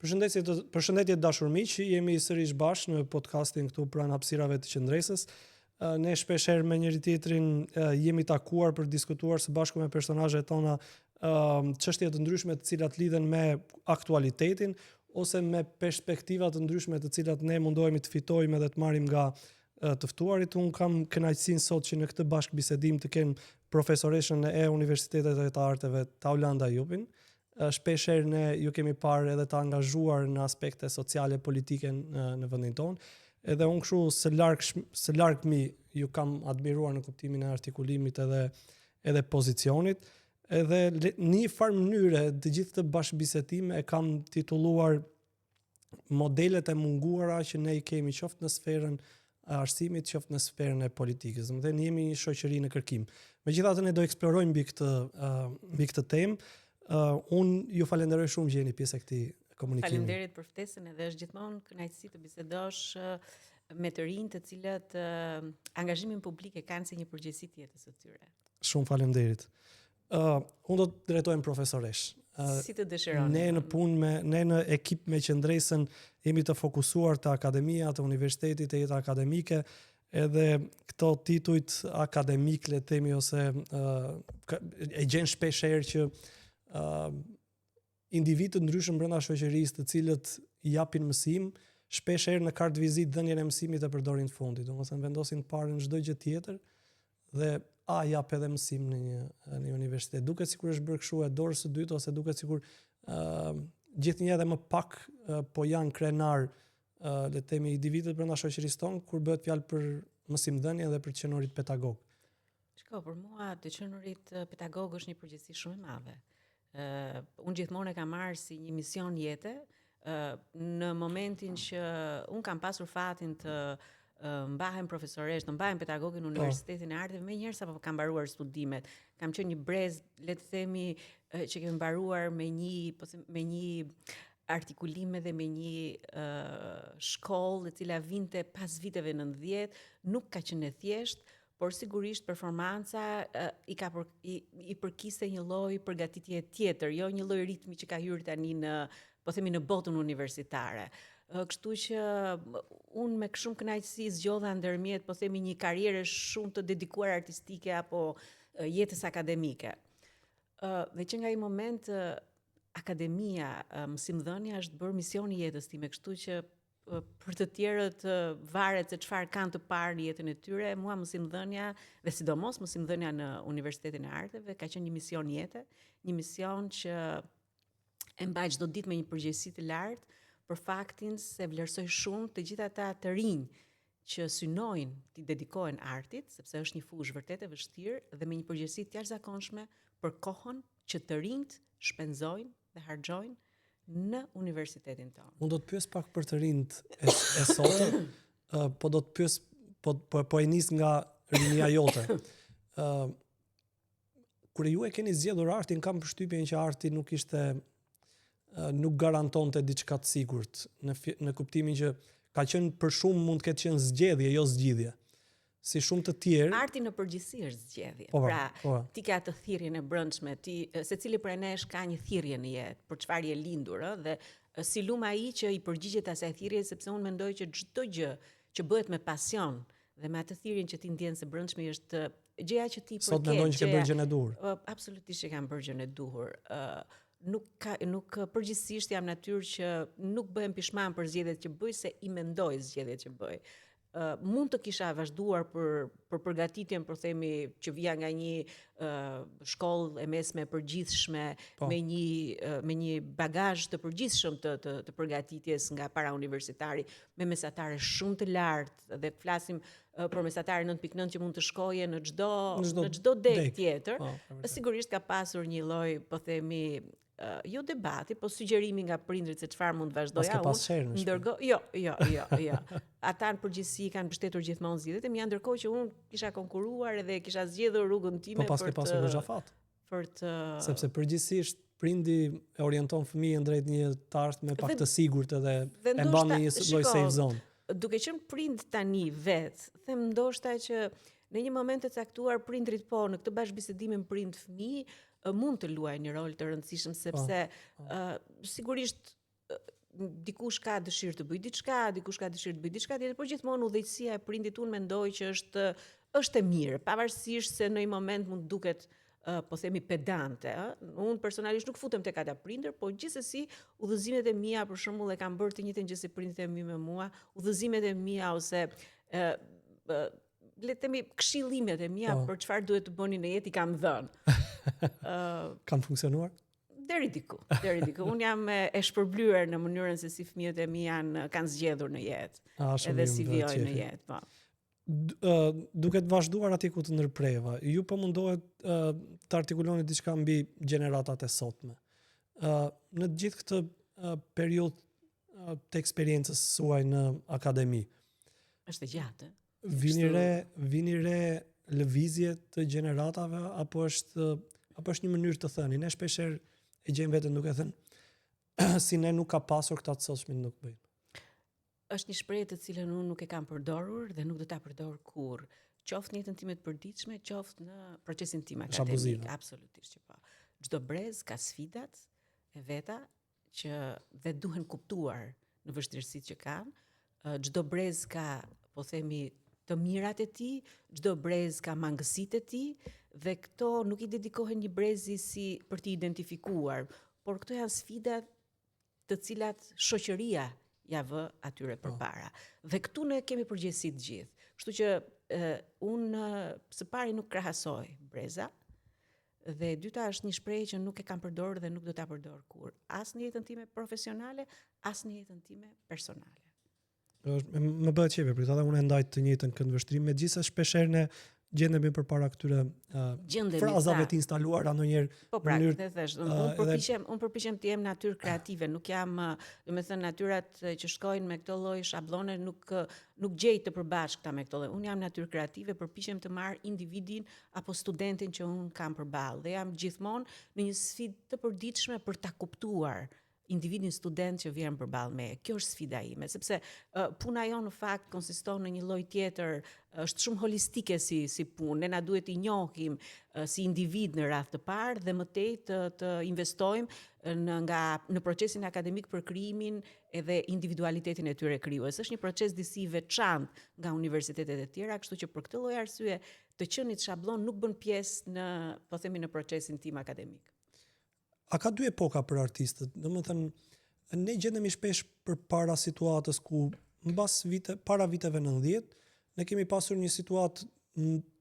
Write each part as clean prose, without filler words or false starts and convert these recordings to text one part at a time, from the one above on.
Përshëndetje dashur miq, jemi sërish bashkë në podcastin këtu pranë hapësirave të qendresës. Ne shpeshherë me njëri tjetrin jemi takuar për diskutuar së bashku me personazhet tona çështje të ndryshme të cilat lidhen me aktualitetin ose me perspektiva të ndryshme të cilat ne mundohemi të fitojmë edhe të marrim nga të ftuarit. Unë kam kënaqësinë sot që në këtë bashkëbisedim të kem profesoreshën e Universitetit të Arteve Taulanda Jupin. Shpeshherë ne ju kemi parë edhe të angazhuar në aspekte sociale, politike në vendin tonë. Edhe unë kështu së largëmi ju kam admiruar në kuptimin e artikulimit edhe pozicionit. Edhe në një farë mënyre të gjithë të bashkëbisedime e kam titulluar modelet e munguara që ne i kemi qoftë në sferën e arsimit, qoftë në sferën e politikës. Domethënë jemi një shoqëri në kërkim. Megjithatë ne do eksplorojmë mbi këtë temë. Unë ju falenderoj shumë që jeni pjesë e këtij komunikimi. Faleminderit për ftesën, edhe është gjithmonë kënaqësi të bisedosh me të rinj të cilët angazhimin publik e kanë si një përgjegjësi të jetës së tyre. Shumë faleminderit. Unë do të drejtohem profesoresh. Si të dëshironi. Ne në ekip me qendresën jemi të fokusuar te akademia, te universiteti, te jeta akademike, edhe këto titujt akademik le themi ose e gjen shpeshherë që individ të ndryshëm brenda shoqërisë të cilët i japin mësim, shpeshherë në kartë vizit dhënien e mësimit e përdorin të fundit. Domethënë vendosin të parën çdo gjë tjetër dhe jap edhe mësim në një universitet. Duket sikur është bërë kështu e dorës së dytë ose duket sikur gjithnjë edhe më pak po janë krenar le të themi individët brenda shoqërisë tonë kur bëhet fjalë për mësimdhënie dhe për të qenurit pedagog. Shko, për mua të qenurit pedagog është një përgjegjësi shumë e madhe. Unë gjithmonë e kam marrë si një mision jete, në momentin që unë kam pasur fatin të mbahem profesoresh, të mbahem pedagoge në Universitetin e Arteve, më njëherë sapo kam mbaruar studimet. Kam qenë një brez, le të themi, që kemi mbaruar me një artikulime dhe me një shkollë e cila vinte pas viteve 90, nuk ka qenë e thjeshtë, por sigurisht performanca i përkiste një lloj përgatitje tjetër, jo një lloj ritmi që ka hyrë tani në botën universitare. Kështu që unë me shumë kënaqësi zgjodha ndërmjet një karriere shumë të dedikuar artistike apo jetës akademike. Dhe që nga i moment akademia, mësimdhënia është bërë misioni i jetës time, kështu që për të tjerët varet se çfarë kanë të parë në jetën e tyre. Mua mësimdhënia dhe sidomos mësimdhënia në Universitetin e Arteve ka qenë një mision jete, një mision që e mbaj çdo ditë me një përgjegjësi të lartë për faktin se vlerësoj shumë të gjithë ata të rinj që synojnë të dedikohen artit, sepse është një fushë vërtet e vështirë dhe me një përgjegjësi të jashtëzakonshme për kohën që të rinjt shpenzojnë dhe harxojnë në universitetin tonë. Unë do të pyes pak për të rinjt e sotëm, po do të pyes po e nis nga rinia jote. Kur ju e keni zgjedhur artin, kam përshtypjen që arti nuk garantonte diçka të sigurt, në kuptimin që ka qenë për shumë mund të ketë qenë zgjedhje, jo zgjidhje. Si shumë të tjerë. Arti në përgjithësi është zgjedhje. Ti ka të thirrjen e brendshme, secili prej nesh ka një thirrje në jetë për çfarë je lindur, dhe si lum ai që i përgjigjet asaj thirrje, sepse unë mendoj që çdo gjë që bëhet me pasion dhe me atë thirrjen që ti ndjen së brendshmi është gjëja që ti përket. Sot mendon që ke bërë gjën e duhur. Absolutisht që kam bërë gjën e duhur. Nuk përgjithsisht jam natyrë që nuk bëhem pishman për zgjedhjet që bëj, se i mendoj zgjedhjet që bëj. Mund të kisha vazhduar për përgatitjen, për themi që vija nga një shkollë e mesme e përgjithshme, me një bagazh të përgjithshëm të përgatitjes nga para universitari, me mesatare shumë të lartë, dhe flasim për mesatare 9.9 që mund të shkoje në çdo deg tjetër. Sigurisht ka pasur një lloj, po themi, jo debati, po sugjerimi nga prindrit se çfarë mund vazhdoja unë. Jo. Ata në përgjithësi kanë mbështetur gjithmonë zgjedhjet e mia, ndërkohë që unë kisha konkuruar edhe kisha zgjedhur rrugën time sepse përgjithsisht prindi e orienton fëmijën drejt një të ardhme me pak të sigurt edhe e mban në një lloj safe zone. Duke qenë prind tani vet, them ndoshta që në një moment të caktuar prindrit në këtë bashkëbisedimin prind-fëmijë mund të luajë një rol të rëndësishëm, sepse sigurisht dikush ka dëshirë të bëjë diçka, dikush ka dëshirë të bëjë diçka tjetër, por gjithmonë udhëheqësia e prindit unë mendoj që është e mirë, pavarësisht se në një moment mund duket po themi pedante, unë personalisht nuk futem tek ata prindër, po gjithsesi udhëzimet e mia për shembull e kanë bërë të njëjtën gjë si prindit e mi me mua, udhëzimet e mia ose le të themi këshillimet e mia për çfarë duhet të bëni në jetë i kam dhënë. Kanë funksionuar? Deri diku. Unë jam e shpërblyer në mënyrën se si fëmijët e mi kanë zgjedhur në jetë. Edhe si vijojnë në jetë, po. Duke të vazhduar atje ku të ndërpreva, ju po mundohet të artikuloni diçka mbi gjeneratat e sotme. Në gjithë këtë periudhë të eksperiencës suaj në akademi. Është e gjatë. Vini re lëvizje të gjeneratave apo është një mënyrë të thënë? Ne shpeshherë e gjejmë veten duke thënë si ne nuk ka pasur këta të sotshmit nuk bëjnë. Është një shprehje të cilën unë nuk e kam përdorur dhe nuk do ta përdor kurrë. Qoftë në jetën time të përditshme, qoftë në procesin tim akademik, absolutisht që po. Çdo brez ka sfidat e veta që dhe duhen kuptuar në vështirësitë që kanë. Çdo brez ka, po themi, të mirat e tij, çdo brez ka mangësitë e tij dhe këto nuk i dedikohen një brezi si për t'i identifikuar, por këto janë sfidat të cilat shoqëria ja vë atyre përpara. Dhe këtu ne kemi përgjegjësi të gjithë. Kështu që unë së pari nuk krahasoj breza, dhe e dyta është një shprehje që nuk e kam përdorur dhe nuk do ta përdor kurrë, as në jetën time profesionale, as në jetën time personale. Më bëhet qeve, për këtë unë e ndaj të njëjtën këndvështrim, megjithëse shpeshherë ne gjendemi përpara këtyre frazave të instaluara ndonjëherë. Po pra, këtë thash, unë përpiqem të jem natyrë kreative, nuk jam, domethënë natyrat që shkojnë me këto lloj shabllone nuk gjej të përbashkëta me këto lloj. Unë jam natyrë kreative, përpiqem të marr individin apo studentin që unë kam përballë dhe jam gjithmonë në një sfidë të përditshme për ta kuptuar individin student që vjen përballë me. Kjo është sfida ime, sepse puna jonë në fakt konsiston në një lloj tjetër, është shumë holistike si punë. Ne na duhet i njohim si individ në radhë të parë dhe më tej të investojmë në procesin akademik për krijimin edhe individualitetin e tyre krijues. Është një proces disi i veçantë nga universitetet e tjera, kështu që për këtë lloj arsye të qenit shabllon nuk bën pjesë në, po themi, në procesin tim akademik. A ka dy epoka për artistët? Domethënë, ne gjendemi shpesh përpara situatës ku para viteve 90, ne kemi pasur një situatë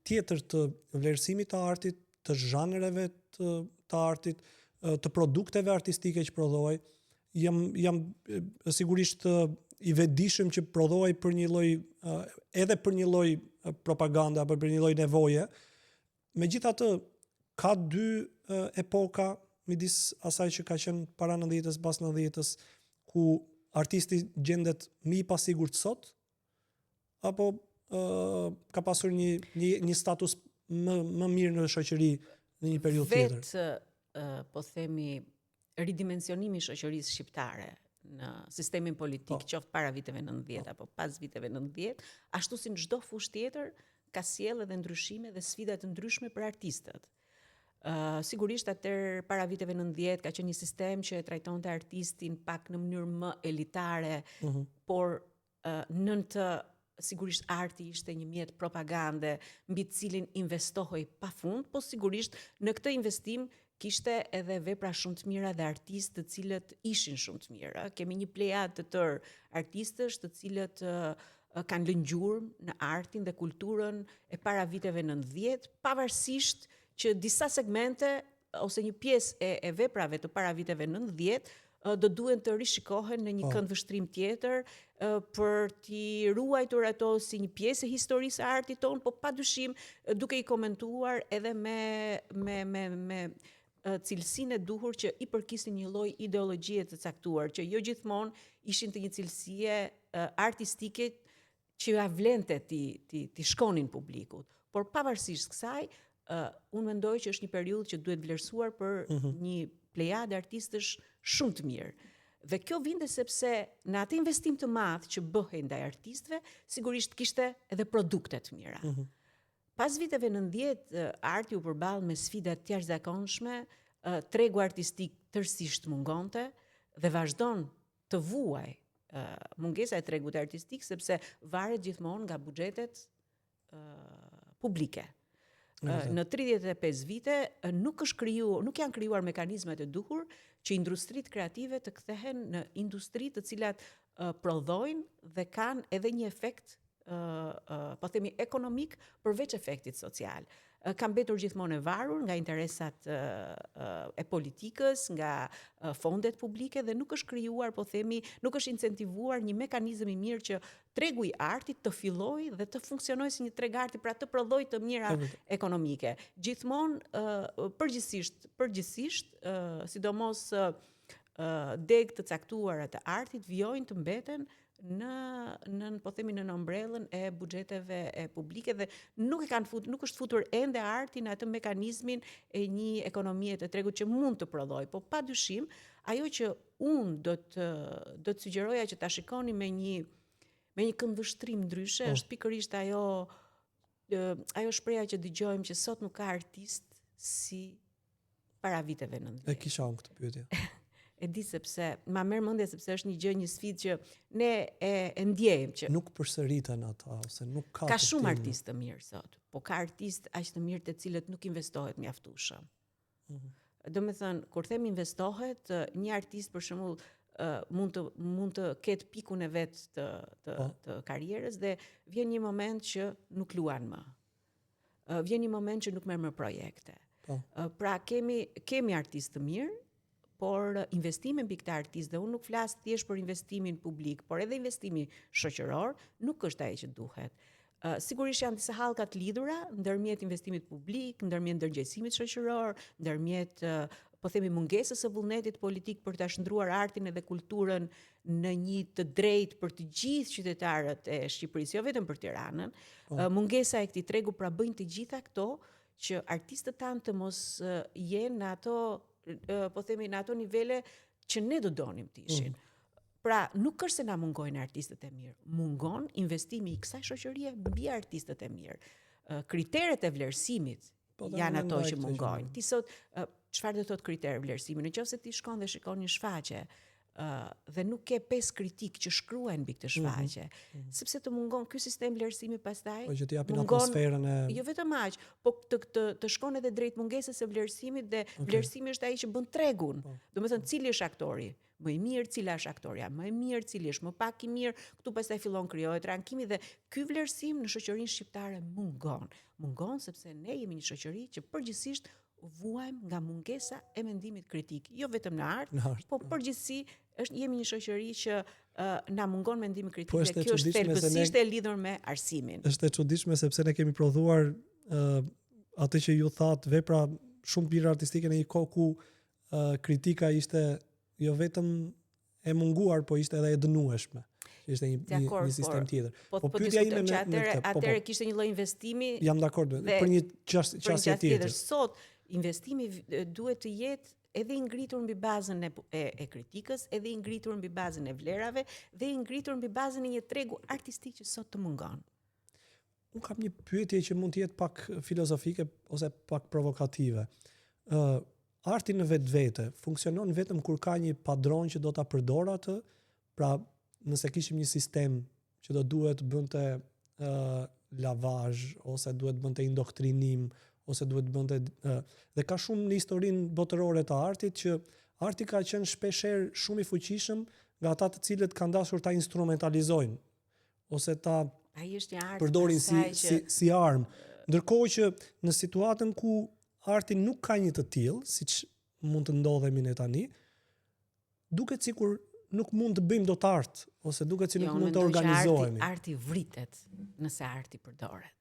tjetër të vlerësimit të artit, të zhanreve të artit, të produkteve artistike që prodhoi. Jam sigurisht i vetëdijshëm që prodhoi për një lloj edhe për një lloj propagande apo për një lloj nevoje. Megjithatë, ka dy epoka midis asaj që ka qenë para 90-s, pas 90-s, ku artisti gjendet më i pasigurt sot, apo ka pasur një status më mirë në shoqëri në një periudhë tjetër? Vetë, po themi, ridimensionimi i shoqërisë shqiptare në sistemin politik, qoftë para viteve 90 apo pas viteve 90, ashtu si në çdo fushë tjetër, ka sjellë edhe ndryshime dhe sfida të ndryshme për artistët. Sigurisht atëherë para viteve 90 ka qenë një sistem që e trajtonte artistin pak në mënyrë më elitare, por nën të sigurisht arti ishte një mjet propagande mbi të cilin investohej pafund, po sigurisht në këtë investim kishte edhe vepra shumë të mira dhe artistë të cilët ishin shumë të mirë. Kemi një plejadë të tërë artistësh të cilët kanë lënë gjurmë në artin dhe kulturën e para viteve 90, pavarësisht që disa segmente ose një pjesë e veprave të para viteve 90 do duhen të rishikohen në një këndvështrim tjetër për t'i ruajtur ato si një pjesë e historisë së artit tonë, po padyshim duke i komentuar edhe me cilësinë e duhur që i përkisin një lloj ideologjie të caktuar, që jo gjithmonë ishin të një cilësie artistike që ja vlente ti shkonin publikut. Por pavarësisht kësaj, unë mendoj që është një periudhë që duhet vlerësuar për një plejadë artistësh shumë të mirë. Dhe kjo vinte sepse në atë investim të madh që bëhej ndaj artistëve, sigurisht kishte edhe produkte të mira. Pas viteve 90, arti u përball me sfida të jashtëzakonshme, tregu artistik tërësisht mungonte dhe vazhdon të vuaj mungesa e tregut artistik sepse varet gjithmonë nga buxhetet publike. Në 35 vite nuk janë krijuar mekanizmat e duhur që industritë kreative të kthehen në industri të cilat prodhojnë dhe kanë edhe një efekt po themi ekonomik përveç efektit social. Ka mbetur gjithmonë e varur nga interesat e politikës, nga fondet publike dhe nuk është krijuar, po themi, nuk është incentivuar një mekanizëm i mirë që tregu i artit të fillojë dhe të funksionojë si një treg arti, pra të prodhojë të mira ekonomike. Gjithmonë përgjithsisht, sidomos deg të caktuara të artit vijojnë të mbeten po themi në ombrellën e buxheteve publike dhe nuk është futur ende arti në atë mekanizmin e një ekonomie të tregut që mund të prodhojë, po padyshim ajo që unë do të sugjeroja që ta shikoni me një këndvështrim ndryshe është pikërisht ajo shpreha që dëgjojmë që sot nuk ka artist si para viteve 90. E kisha unë këtë pyetje. E di sepse ma merr mendje sepse është një sfidë që ne e ndjejmë që nuk përsëriten ata ose nuk ka shumë artistë të mirë sot, po ka artistë aq të mirë të cilët nuk investohet mjaftueshëm. Domethënë, kur them investohet, një artist për shembull mund të ketë pikun e vet të karrierës dhe vjen një moment që nuk luan më. Vjen një moment që nuk merr më projekte. Pra kemi artistë të mirë, por investimi mbi këta artistë, dhe unë nuk flas thjesht për investimin publik, por edhe investimi shoqëror, nuk është ai që duhet. Sigurisht janë disa hallka të lidhura ndërmjet investimit publik, ndërmjet ndërgjegjësimit shoqëror, ndërmjet po themi mungesës së vullnetit politik për ta shndruar artin edhe kulturën në një të drejtë për të gjithë qytetarët e Shqipërisë, jo vetëm për Tiranën. Mungesa e këtij tregu pra bëjnë të gjitha këto që artistët tanë të mos jenë në ato po themi në ato nivele që ne do donim të ishin. Pra, nuk është se na mungojnë artistët e mirë, mungon investimi i kësaj shoqërie mbi artistët e mirë. Kriteret e vlerësimit janë ato që mungojnë. Ti sot, çfarë do thotë kriter vlerësimi? Nëse ti shkon dhe shikon një shfaqje dhe nuk ke 5 kritik që shkruajnë mbi këtë shfaqje, sepse të mungon ky sistem vlerësimi pastaj. Po që të japin atmosferën e jo vetëm aq, po të shkon edhe drejt mungesës së vlerësimit dhe vlerësimi është ai që bën tregun. Domethënë cili është aktori më i mirë, cila është aktoria më e mirë, cili është më pak i mirë, këtu pastaj fillon krijohet rankimi dhe ky vlerësim në shoqërinë shqiptare mungon. Mungon sepse ne jemi një shoqëri që përgjithsisht vuajmë nga mungesa e mendimit kritik, jo vetëm në art, po përgjithësi jemi një shoqëri që na mungon mendimi kritik dhe kjo është thelbësisht e lidhur me arsimin. Është e çuditshme sepse ne kemi prodhuar atë që ju thatë vepra shumë birë artistike në një kohë ku kritika ishte jo vetëm e munguar, po ishte edhe e dënueshme. Ishte një sistem tjetër. Po pyetja ime që atëherë kishte një lloj investimi. Jam dakord, për një çështje tjetër. Sot investimi duhet të jetë edhe i ngritur mbi bazën e kritikës, edhe i ngritur mbi bazën e vlerave dhe i ngritur mbi bazën e një tregu artistik që sot të mungon. Unë kam një pyetje që mund të jetë pak filozofike ose pak provokative. Arti në vetvete funksionon vetëm kur ka një padron që do ta përdor atë, pra nëse kishim një sistem që do duhet bënte lavazh ose duhet bënte indoktrinim ose duhet bënte dhe ka shumë në historinë botërore të artit që arti ka qenë shpeshherë shumë i fuqishëm nga ata të cilët kanë dashur ta instrumentalizojnë ose ta përdorin si armë. Ndërkohë që në situatën ku arti nuk ka një të tillë, siç mund të ndodhemi ne tani, duket sikur nuk mund të bëjmë dot art ose duket si nuk mund të organizohemi. Arti vritet nëse arti përdoret.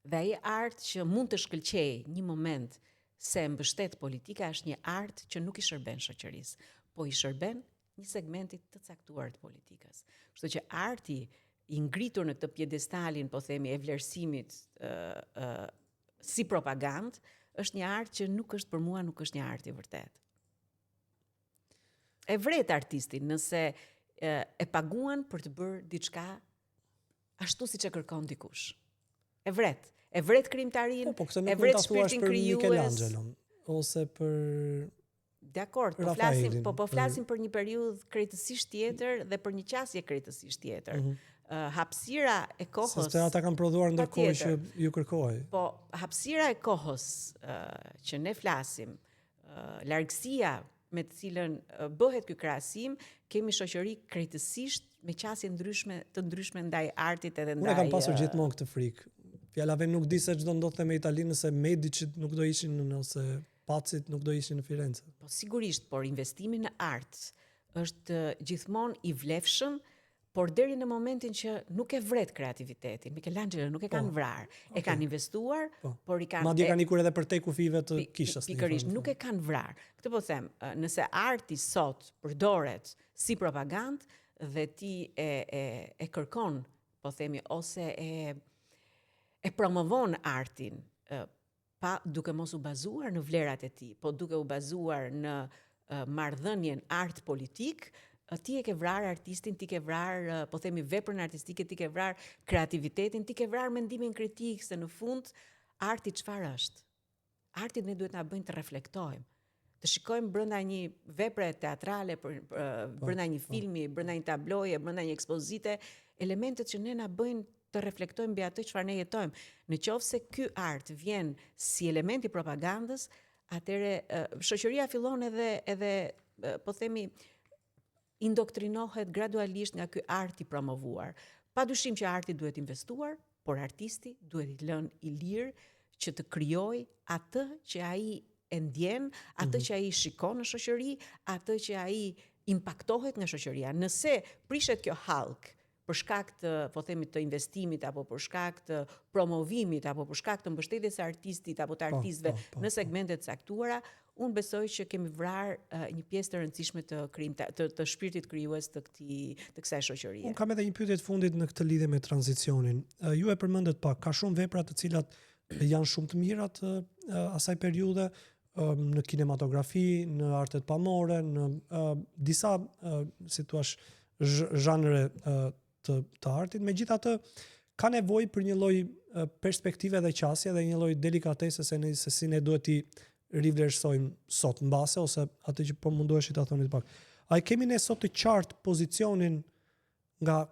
Dhe ai art që mund të shkëlqejë një moment se mbështet politika është një art që nuk i shërben shoqërisë, po i shërben një segmentit të caktuar të politikës. Kështu që arti i ngritur në këtë pjedestalin, po themi, e vlerësimit si propagandë, është një art që nuk është për mua, nuk është një art i vërtet. E vret artistin nëse e paguan për të bërë diçka ashtu siç e kërkon dikush. E vret krijimtarin, e vret shpirtin krijues. Ose për Dakor, Rafaelin, po flasim për një periudhë krejtësisht tjetër dhe për një qasje krejtësisht tjetër. Hapësira e kohës. Se ata kanë prodhuar ndërkohë që ju kërkohej. Po hapësira e kohës që ne flasim, largësia me të cilën bëhet ky krahasim, kemi shoqëri krejtësisht me qasje të ndryshme ndaj artit edhe ndaj. Unë kam pasur gjithmonë këtë frikë. Fjalave nuk di se ç'do ndodhte me Italinë nëse Medicit nuk do ishin ose Pacit nuk do ishin në Firenze. Po sigurisht, por investimi në art është gjithmonë i vlefshëm, por deri në momentin që nuk e vret kreativitetin. Michelangelo nuk e kanë vrarë, e kanë investuar, por i kanë madje kanë ikur edhe përtej kufive të kishës. Pikërisht, nuk e kanë vrarë. Këtë po them, nëse arti sot përdoret si propagandë dhe ti e kërkon, po themi, ose e promovon artin pa duke mos u bazuar në vlerat e tij, po duke u bazuar në marrëdhënien art politik, ti e ke vrarë artistin, ti ke vrarë, po themi, veprën artistike, ti ke vrarë kreativitetin, ti ke vrarë mendimin kritik, se në fund arti çfarë është? Arti ne duhet na bëjnë të reflektojmë, të shikojmë brenda një vepre teatrale, brenda një filmi, brenda një tabloje, brenda një ekspozite, elementet që ne na bëjnë të reflektojmë mbi atë çfarë ne jetojmë. Në qoftë se ky art vjen si element i propagandës, atëre shoqëria fillon edhe po themi indoktrinohet gradualisht nga ky art i promovuar. Padyshim që arti duhet investuar, por artisti duhet i lënë i lirë që të krijojë atë që ai e ndjen, atë që ai shikon në shoqëri, atë që ai impaktohet nga shoqëria. Nëse prishet kjo hallk për shkak të, po themi, të investimit apo për shkak të promovimit apo për shkak të mbështetjes së artistit apo të artistëve në segmente të caktuara, unë besoj që kemi vrarë një pjesë të rëndësishme të shpirtit krijues të kësaj shoqërie. Unë kam edhe një pyetje të fundit në këtë lidhje me tranzicionin. Ju e përmendet pak, ka shumë vepra të cilat janë shumë të mira të asaj periudhe, në kinematografi, në artet pamore, në disa si thua zhanre të artit. Megjithatë, ka nevojë për një lloj perspektive dhe qasje dhe një lloj delikatese se si ne duhet i rivlerësojmë sot mbase ose atë që po munduheshit ta thonit pak. A kemi ne sot të qartë pozicionin nga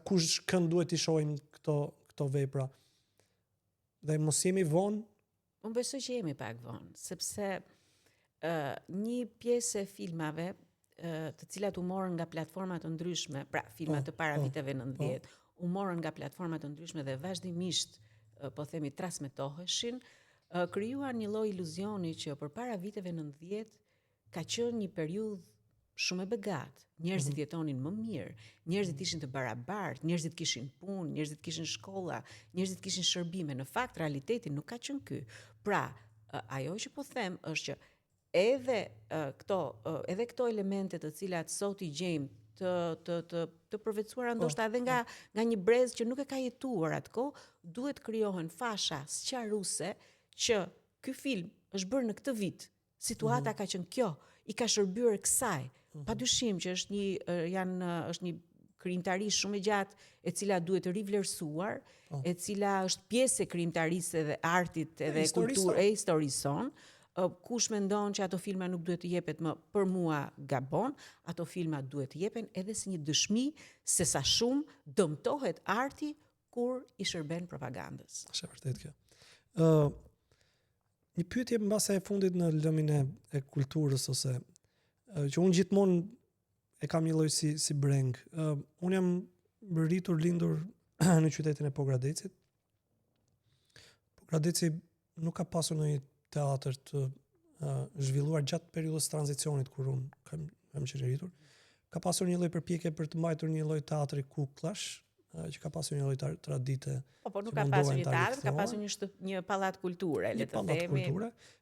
kush kënd duhet i shohim këto vepra? Dhe mos jemi vonë? Unë besoj që jemi pak vonë, sepse një pjesë e filmave të cilat u morën nga platforma të ndryshme, pra filmat të para viteve 90, u morën nga platforma të ndryshme dhe vazhdimisht, po themi, transmetoheshin, krijuan një lloj iluzioni që përpara viteve 90 ka qenë një periudhë shumë e begatë. Njerëzit jetonin më mirë, njerëzit ishin të barabartë, njerëzit kishin punë, njerëzit kishin shkolla, njerëzit kishin shërbime. Në fakt, realiteti nuk ka qenë ky. Pra, ajo që po them është që edhe këto elemente të cilat sot i gjejmë të përvecuara ndoshta edhe nga një brez që nuk e ka jetuar atko, duhet krijohen fasha sqaruese që ky film është bërë në këtë vit. Situata ka qenë kjo, i ka shërbyer kësaj. Padyshim që është një krijimtari shumë e gjatë e cila duhet rivlerësuar, e cila është pjesë e krijimtarisë dhe artit edhe kulturës e historisë son. Kush mendon që ato filma nuk duhet të jepet më, për mua gabon, ato filma duhet të jepen edhe si një dëshmi se sa shumë dëmtohet arti kur i shërben propagandës. Është vërtet kjo. Një pyetje mbase e fundit në lëmin e kulturës ose që unë gjithmonë e kam një lloj si breng. Unë jam rritur lindur në qytetin e Pogradecit. Pogradeci nuk ka pasur ndonjë teatr të zhvilluar gjatë periudhës tranzicionit kur unë kam qenë rritur. Ka pasur një lloj përpjekje për të mbajtur një lloj teatri kuklash, që ka pasur një lloj tradite. Po nuk ka pasur një teatr, ka pasur një pallat kulture, le të themi.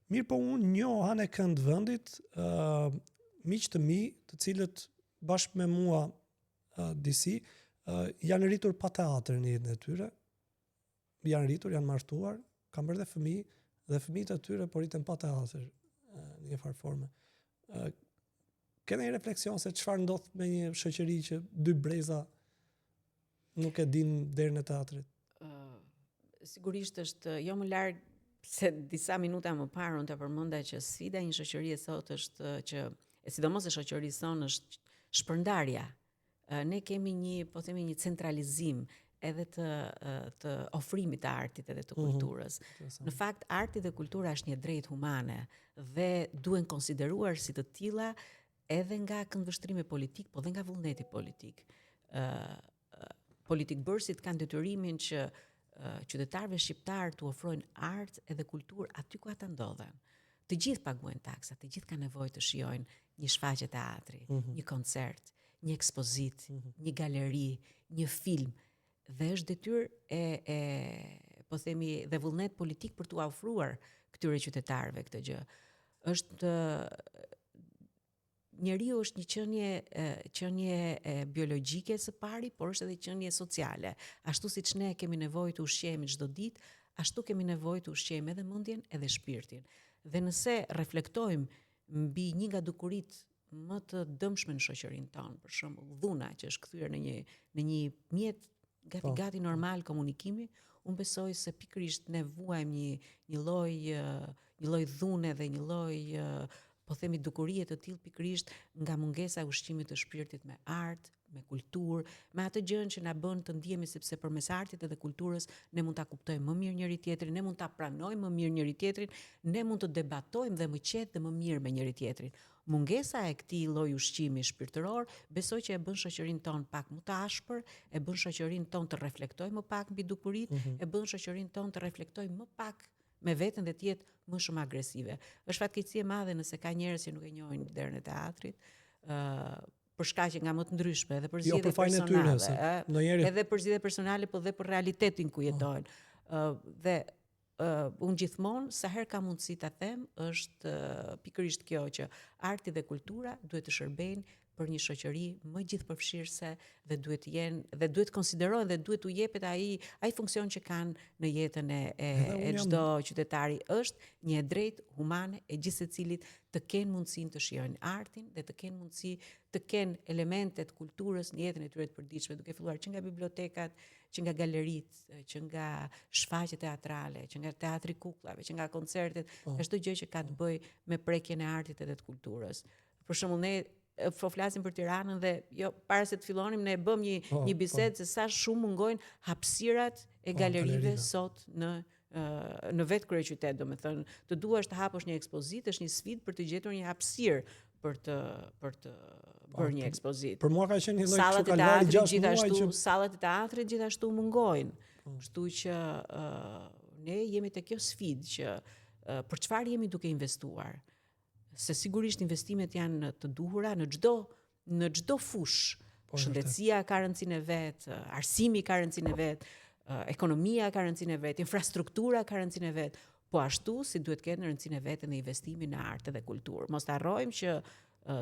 Mirë, po unë njoha në kënd vendit miq të mi, të cilët bashkë me mua disi janë rritur pa teatr në jetën e tyre. Janë rritur, janë martuar, kanë bërë dhe fëmijë, dhe fëmijët e tyre po rriten pa teatr në një farë forme. Keni një refleksion se çfarë ndodh me një shoqëri që dy breza nuk e din derën e teatrit? Sigurisht është jo më larg se disa minuta më parë unë të përmenda që sfida e një shoqërie sot është që sidomos e shoqërisë sonë është shpërndarja. Ne kemi një centralizim edhe të ofrimit të artit edhe të kulturës. Në fakt, arti dhe kultura është një drejtë humane dhe duhen konsideruar si të tilla edhe nga këndvështrimi politik, po dhe nga vullneti politik. Politikbërësit kanë detyrimin që qytetarëve shqiptar të ofrojnë art edhe kulturë aty ku ata ndodhen. Të gjithë paguajnë taksa, të gjithë kanë nevojë të shijojnë një shfaqje teatri, një koncert, një ekspozit, një galeri, një film, dhe është detyrë po themi dhe vullnet politik për t'u ofruar këtyre qytetarëve këtë gjë. Njeriu është një qenie biologjike së pari, por është edhe qenie sociale. Ashtu siç ne kemi nevojë të ushqehemi çdo ditë, ashtu kemi nevojë të ushqehemi edhe mendjen edhe shpirtin. Dhe nëse reflektojmë mbi një nga dukuritë më të dëmshme në shoqërinë tonë, për shembull dhuna që është kthyer në një mjet gati normal komunikimi, unë besoj se pikërisht ne vuajmë një lloj dhune dhe një lloj po themi dukurie të tillë pikërisht nga mungesa e ushqimit të shpirtit me art, me kulturë, me atë gjën që na bën të ndihemi sepse përmes artit edhe kulturës ne mund ta kuptojmë më mirë njëri tjetrin, ne mund ta pranojmë më mirë njëri tjetrin, ne mund të debatojmë dhe më qetë dhe më mirë me njëri tjetrin. Mungesa e këtij lloji ushqimi shpirtëror besoj që e bën shoqërinë tonë pak më të ashpër, e bën shoqërinë tonë të reflektojë më pak mbi dukuritë, e bën shoqërinë tonë të reflektojë më pak me veten dhe të jetë më shumë agresive. Është fatkeqësi e madhe nëse ka njerëz që nuk e njohin derën e teatrit, për shkaqe nga më të ndryshme, edhe për zgjedhje personale, edhe për zgjedhje personale, po dhe për realitetin ku jetojnë. Dhe unë gjithmonë, sa herë ka mundësi ta them, është pikërisht kjo që arti dhe kultura duhet të shërbejnë për një shoqëri më gjithëpërfshirëse dhe duhet konsiderohen dhe duhet u jepet ai funksion që kanë në jetën e çdo qytetari. Është një drejtë humane e gjithë secilit të kenë mundësinë të shijojnë artin dhe të kenë mundësi të kenë elementet kulturës në jetën e tyre të përditshme, duke filluar që nga bibliotekat, që nga galeritë, që nga shfaqjet teatrale, që nga teatri kukullave, që nga koncertet, çdo gjë që ka të bëjë me prekjen e artit edhe të kulturës. Për shembull, ne flasim për Tiranën dhe para se të fillonim ne bëm një bisedë se sa shumë mungojnë hapësirat e galerive sot në vetë kryeqytet, domethënë, të duash të hapësh një ekspozitë është një sfidë për të gjetur një hapësirë për të bërë një ekspozitë. Për mua ka qenë një lloj kështu kalvari 6 muaj që sallat e teatrit gjithashtu mungojnë. Kështu që ne jemi te kjo sfidë që për çfarë jemi duke investuar. Se sigurisht investimet janë të duhura në çdo fushë. Shëndetësia ka rëndësinë e vet, arsimi ka rëndësinë e vet, ekonomia ka rëndësinë e vet, infrastruktura ka rëndësinë e vet, po ashtu si duhet ketë rëndësinë e vet edhe investimi në art dhe kulturë. Mos ta harrojmë që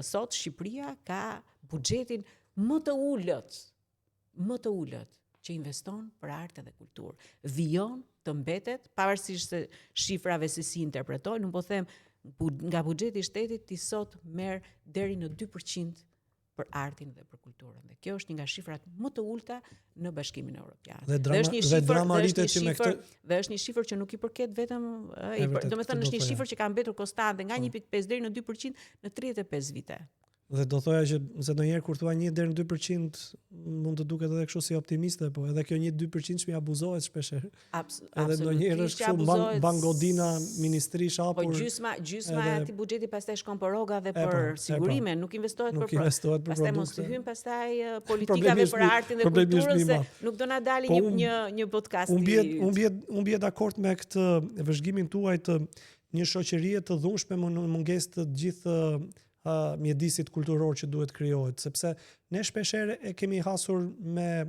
sot Shqipëria ka buxhetin më të ulët që investon për art dhe kulturë. Vijon të mbetet, pavarësisht se shifrave se si interpretojnë, nuk po them nga buxheti i shtetit ti sot merr deri në 2% për artin dhe për kulturën. Dhe kjo është një nga shifrat më të ulta në Bashkimin Evropian. Dhe është një shifër që nuk i përket vetëm, domethënë është një shifër që ka mbetur konstante nga 1.5 deri në 2% në 35 vite. Dhe do thoja që se ndonjëherë kur thua 1 deri në 2% mund të duket edhe kështu si optimiste, po edhe kjo 1-2% që abuzohet shpesh. Edhe ndonjëherë është kështu bangodina ministri shapur. Po gjysma e atij buxheti pastaj shkon për rroga dhe për sigurime, nuk investohet për pastaj mos të hyn pastaj politikave për artin dhe kulturën se nuk do na dalë një podcast. Unë bie dakord me këtë vëzhgimin tuaj të një shoqërie të dhunshme në mungesë të gjithë mjedisit kulturor që duhet krijohet, sepse ne shpeshherë e kemi hasur me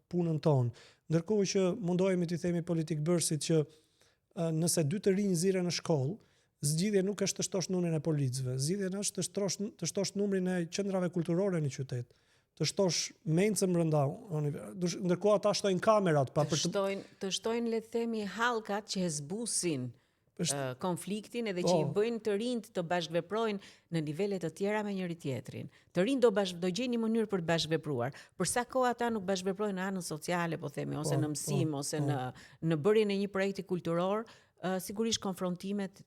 punën tonë. Ndërkohë që mundohemi t'i themi politikbërësit që nëse 2 të rinj nxiren në shkollë, zgjidhja nuk është të shtosh numrin e policëve, zgjidhja është të shtosh numrin e qendrave kulturore në qytet, të shtosh mencën brenda, ndërkohë ata shtojnë kamerat të shtojnë le të themi hallkat që e zbusin konfliktin edhe që i bëjnë të rinjt të bashkëveprojnë në nivele të tjera me njëri tjetrin. Të rinjt do gjejnë një mënyrë për të bashkëvepruar. Për sa kohë ata nuk bashkëveprojnë në anën sociale, po themi, ose në mësim, ose në bërjen e një projekti kulturor, Sigurisht konfrontimet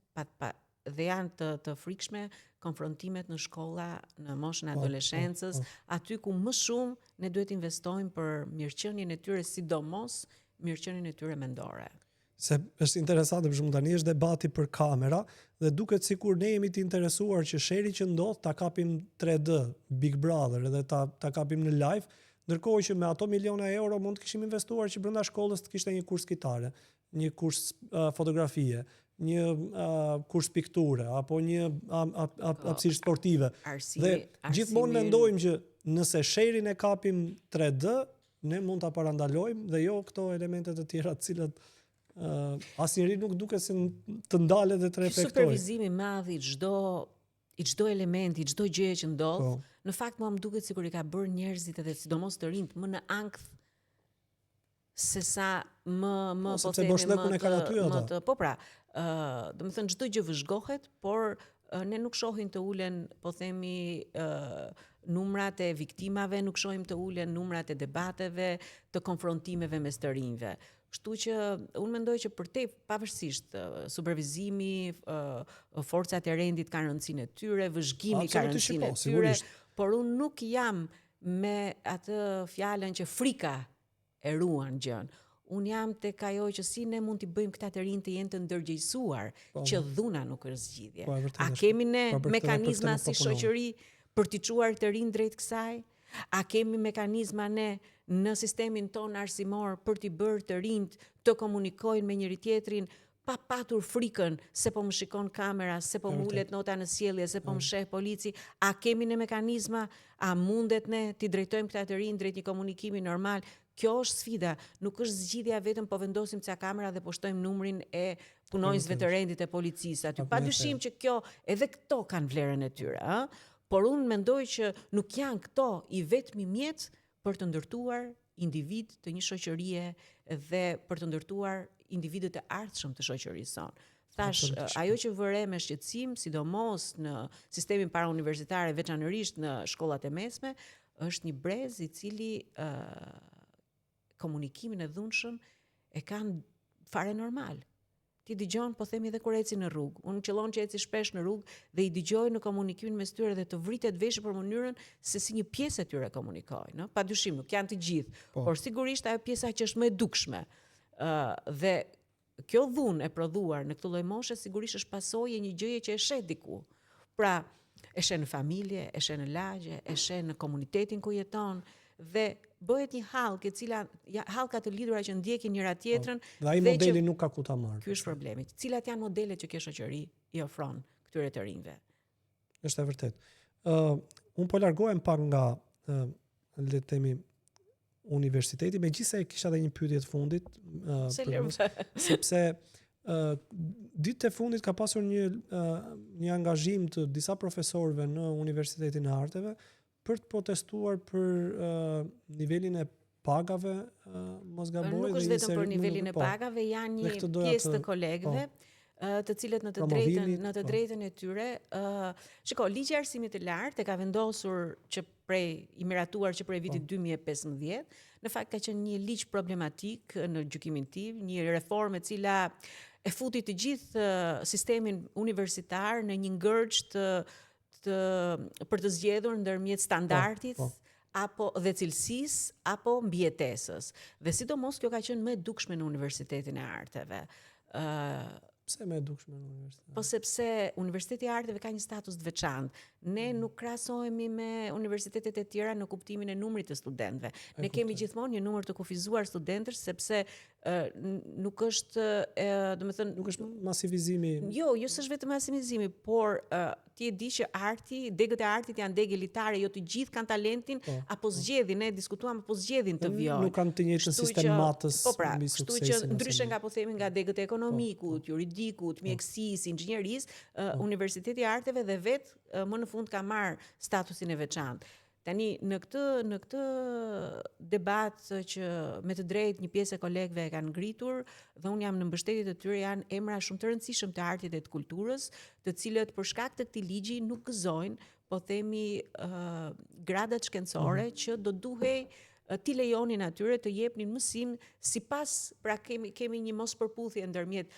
dhe janë të frikshme, konfrontimet në shkolla, në moshën e adoleshencës, aty ku më shumë ne duhet investojmë për mirëqenien e tyre, sidomos mirëqenien e tyre mendore. Se është interesante, për shembull tani është debati për kamera dhe duket sikur ne jemi të interesuar që sheri që ndodh ta kapim 3D, Big Brother edhe ta kapim në live, ndërkohë që me ato miliona euro mund të kishim investuar që brenda shkollës të kishte një kurs kitare, një kurs fotografie, një kurs pikture apo një hapësirë sportive. Dhe gjithmonë mendojmë që nëse sherin e kapim 3D, ne mund ta parandalojmë dhe jo këto elemente të tjera të cilat asnjëri nuk duket se të ndalet dhe të reflektojë. Supervizimi i madh i çdo elementi, çdo gjë që ndodh, në fakt mua më duket sikur i ka bërë njerëzit edhe sidomos të rinjt më në ankth se sa më po themi po pra, domethënë çdo gjë vëzhgohet, por ne nuk shohim të ulen, po themi, numrat e viktimave, nuk shohim të ulen numrat e debateve, të konfrontimeve mes të rinjve. Kështu që unë mendoj që pavarësisht supervizimi, forcat e rendit kanë rëndësinë e tyre, vëzhgimi ka rëndësinë e tyre, por unë nuk jam me atë fjalën që frika e ruan gjën. Unë jam tek ajo që si ne mund t'i bëjmë këta të rinj të jenë të ndërgjegjësuar, që dhuna nuk është zgjidhje. A kemi ne mekanizma si shoqëri për t'i çuar të rinj drejt kësaj? A kemi mekanizma ne në sistemin ton arsimor për t'i bërë të rinjt të komunikojnë me njëri tjetrin pa patur frikën se po më shikon kamera, se po më ulet nota në sjellje, se po më sheh polici? A kemi ne mekanizma? A mundet ne t'i drejtojmë këta të rinj drejt një komunikimi normal? Kjo është sfida, nuk është zgjidhja vetëm po vendosim ca kamera dhe po shtojmë numrin e punonjësve të rendit e policisë aty. Padyshim që kjo edhe këto kanë vlerën e tyre, ëh? Por unë mendoj që nuk janë këto i vetmi mjet për të ndërtuar individ të një shoqërie dhe për të ndërtuar individët e ardhshëm të shoqërisë sonë. Thash, ajo që vëre me shqetësim, sidomos në sistemin parauniversitar, veçanërisht në shkollat e mesme, është një brez i cili komunikimin e dhunshëm e kanë fare normal. Ti dëgjon, po themi edhe kur eci në rrugë. Unë qëllon që eci shpesh në rrugë dhe i dëgjoj në komunikimin mes tyre dhe të vritet veshë për mënyrën se si një pjesë e tyre komunikojnë. Padyshim, nuk janë të gjithë, por sigurisht ajo pjesa që është më e dukshme. Dhe kjo dhunë e prodhuar në këtë lloj moshe sigurisht është pasojë e një gjëje që e sheh diku. Pra, e sheh në familje, e sheh në lagje, e sheh në komunitetin ku jeton dhe bëhet një hallkë e cila hallka të lidhura që ndjekin njëra tjetrën. Dhe ai modeli nuk ka ku ta marrë. Ky është problemi. Cilat janë modelet që kjo shoqëri i ofron këtyre të rinjve? Është e vërtetë. Unë po largohem pak nga le të themi universiteti, megjithëse kisha edhe një pyetje të fundit, sepse ditët e fundit ka pasur një angazhim të disa profesorëve në Universitetin e Arteve për të protestuar për nivelin e pagave, mos gaboj. Nuk është vetëm për nivelin e pagave, janë një pjesë të kolegëve, të cilët në të drejtën e tyre, shiko, ligji i arsimit të lartë e ka vendosur që i miratuar që prej vitit 2015, në fakt ka qenë një ligj problematik në gjykimin tim, një reformë e cila e futi të gjithë sistemin universitar në një ngërç për të zgjedhur ndërmjet standardit apo dhe cilësisë apo mbijetesës. Dhe sidomos kjo ka qenë më e dukshme në Universitetin e Arteve. Pse më e dukshme në universitet? Po sepse Universiteti i Arteve ka një status të veçantë. Ne nuk krahasohemi me universitetet e tjera në kuptimin e numrit të studentëve. Ne kemi gjithmonë një numër të kufizuar studentësh sepse nuk është, domethënë, nuk është masivizimi. Jo, s'është vetëm masivizimi, por ti e di që degët e artit janë degë elitare, jo të gjithë kanë talentin apo zgjedhin, ne diskutuam apo zgjedhin të vijojnë. Nuk kanë të njëjtën sistem matës mbi suksesin. Kështu që ndryshe nga po themi nga degët e ekonomikut, juridikut, mjekësisë, inxhinierisë, Universiteti i Arteve dhe vetë më në fund ka marrë statusin e veçantë. Tani në këtë debat që me të drejtë një pjesë e kolegëve e kanë ngritur dhe unë jam në mbështetje të tyre, janë emra shumë të rëndësishëm të artit dhe të kulturës, të cilët për shkak të këtij ligji nuk gëzojnë, po themi gradat shkencore që do duhej ti lejonin atyre të jepnin mësim sipas, pra kemi një mos përputhje ndërmjet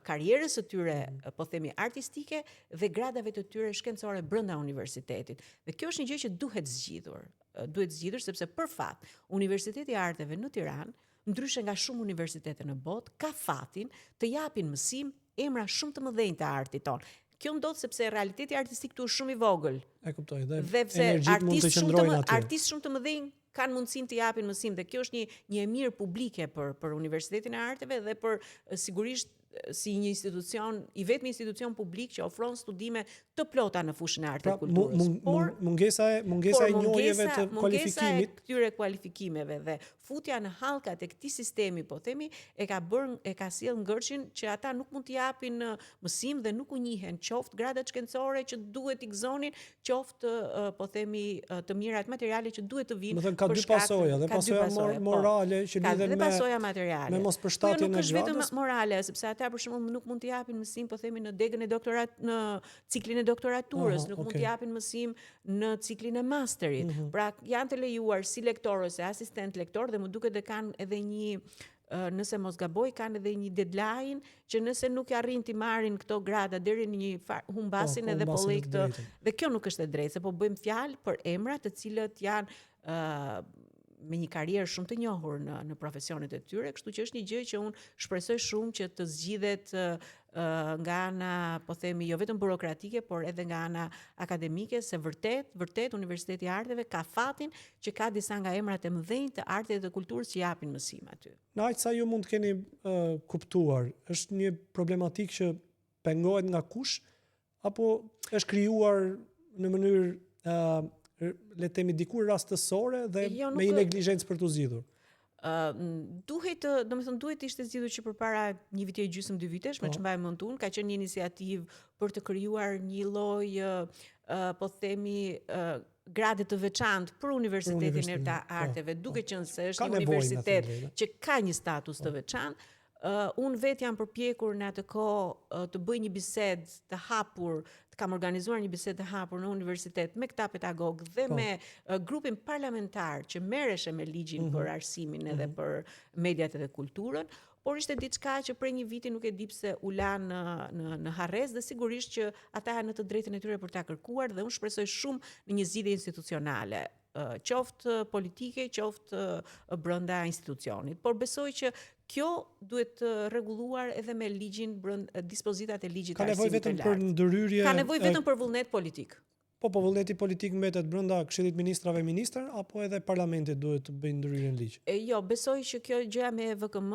karrierës së tyre, po themi artistike dhe gradave të tyre shkencore brenda universitetit. Dhe kjo është një gjë që duhet zgjidhur. Duhet zgjidhur sepse për fat, Universiteti i Arteve në Tiranë, ndryshe nga shumë universitete në botë, ka fatin të japin mësim emra shumë të mëdhenj të artit tonë. Kjo ndodh sepse realiteti artistik këtu është shumë i vogël. E kuptoj, dhe pse energjit mund të qëndrojnë aty. Artistë shumë të mëdhenj kanë mundësinë të japin mësim dhe kjo është një e mirë publike për Universitetin e Arteve dhe për sigurisht si një institucion, i vetmi institucion publik që ofron studime të plota në fushën e artit dhe kulturës. Mungesa e njohjeve të kualifikimit. Mungesa e këtyre kualifikimeve dhe futja në hallkat e këtij sistemi, po themi, e ka sjell ngërçin që ata nuk mund të japin mësim dhe nuk u njihen qoftë gradat shkencore që duhet i gëzonin, qoftë po themi të mirat materiale që duhet të vinë. Do të thënë ka dy pasoja, dhe pasoja morale që lidhen me pasoja materiale. Me mospërshtatjen e gradës. Nuk është vetëm morale, sepse ata për shembull nuk mund të japin mësim, po themi në degën e në ciklin e doktoraturës, nuk mund të japin mësim në ciklin e masterit. Pra janë të lejuar si lektor ose asistent lektor dhe më duket dhe kanë edhe një nëse mos gaboj, kanë edhe një deadline që nëse nuk arrin të marrin këto grada deri në një humbasin edhe po lloj këtë. Dhe kjo nuk është e drejtë, se po bëjmë fjalë për emra të cilët janë me një karrierë shumë të njohur në profesionet e tyre, kështu që është një gjë që unë shpresoj shumë që të zgjidhet nga ana, po themi, jo vetëm burokratike, por edhe nga ana akademike, se vërtet Universiteti i Arteve ka fatin që ka disa nga emrat e mëdhenj të artit dhe kulturës që japin mësim aty. Në aq sa ju mund të keni kuptuar, është një problematikë që pengohet nga kush, apo është krijuar në mënyrë le të themi dikur rastësore dhe me një neglizhencë për të zgjidhur? Duhet të ishte zgjidhur që përpara një viti e gjysmë, 2 vitesh, me që mbaj mend unë, ka qenë një iniciativë për të krijuar një lloj po themi grade të veçantë për Universitetin e Arteve, duke qenë se është një universitet që ka një status të veçantë. Unë vetë jam përpjekur në atë kohë të bëj një bisedë të hapur, kam organizuar një bisedë të hapur në universitet me këta pedagogë dhe me grupin parlamentar që merreshe me ligjin për arsimin edhe për mediat edhe kulturën, por ishte diçka që prej një viti nuk e di pse u la në harrez dhe sigurisht që ata janë në të drejtën e tyre për ta kërkuar dhe unë shpresoj shumë në një zgjidhje institucionale, qoftë politike, qoftë brenda institucionit, por besoj që kjo duhet rregulluar edhe me ligjin, dispozitat e ligjit të arsimit të lartë. Ka nevojë vetëm për ndërhyrje? Ka nevojë vetëm për vullnet politik. Po vullneti politik mbetet brenda Këshillit Ministrave ministër, apo edhe parlamenti duhet të bëjë ndryrje në ligj? Jo, besoj që kjo gjëja me VKM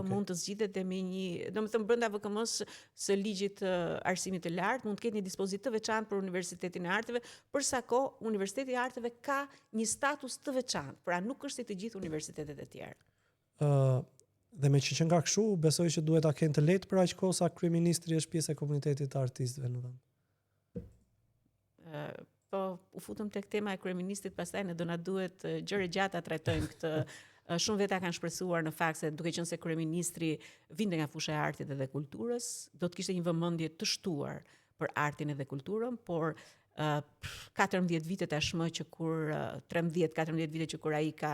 mund të zgjidhet dhe me një, domethënë brenda VKM-s së ligjit të arsimit të lartë mund të ketë një dispozit të veçantë për Universitetin e Arteve, për sa kohë Universiteti i Arteve ka një status të veçantë, pra nuk është si të gjithë universitetet e tjera. Dhe me që nga kështu, besoj që duhet ta kenë të lehtë për aq kohë sa kryeministri është pjesë e komunitetit të artistëve në vend. Po u futëm tek tema e kryeministit, pastaj ne do na duhet gjëre gjata trajtojmë këtë. Shumë veta kanë shpresuar në fakt se duke qenë se kryeministri vinte nga fusha e artit dhe kulturës, do të kishte një vëmendje të shtuar për artin edhe kulturën, por 14 vite tashmë që kur 13-14 vite që kur ai ka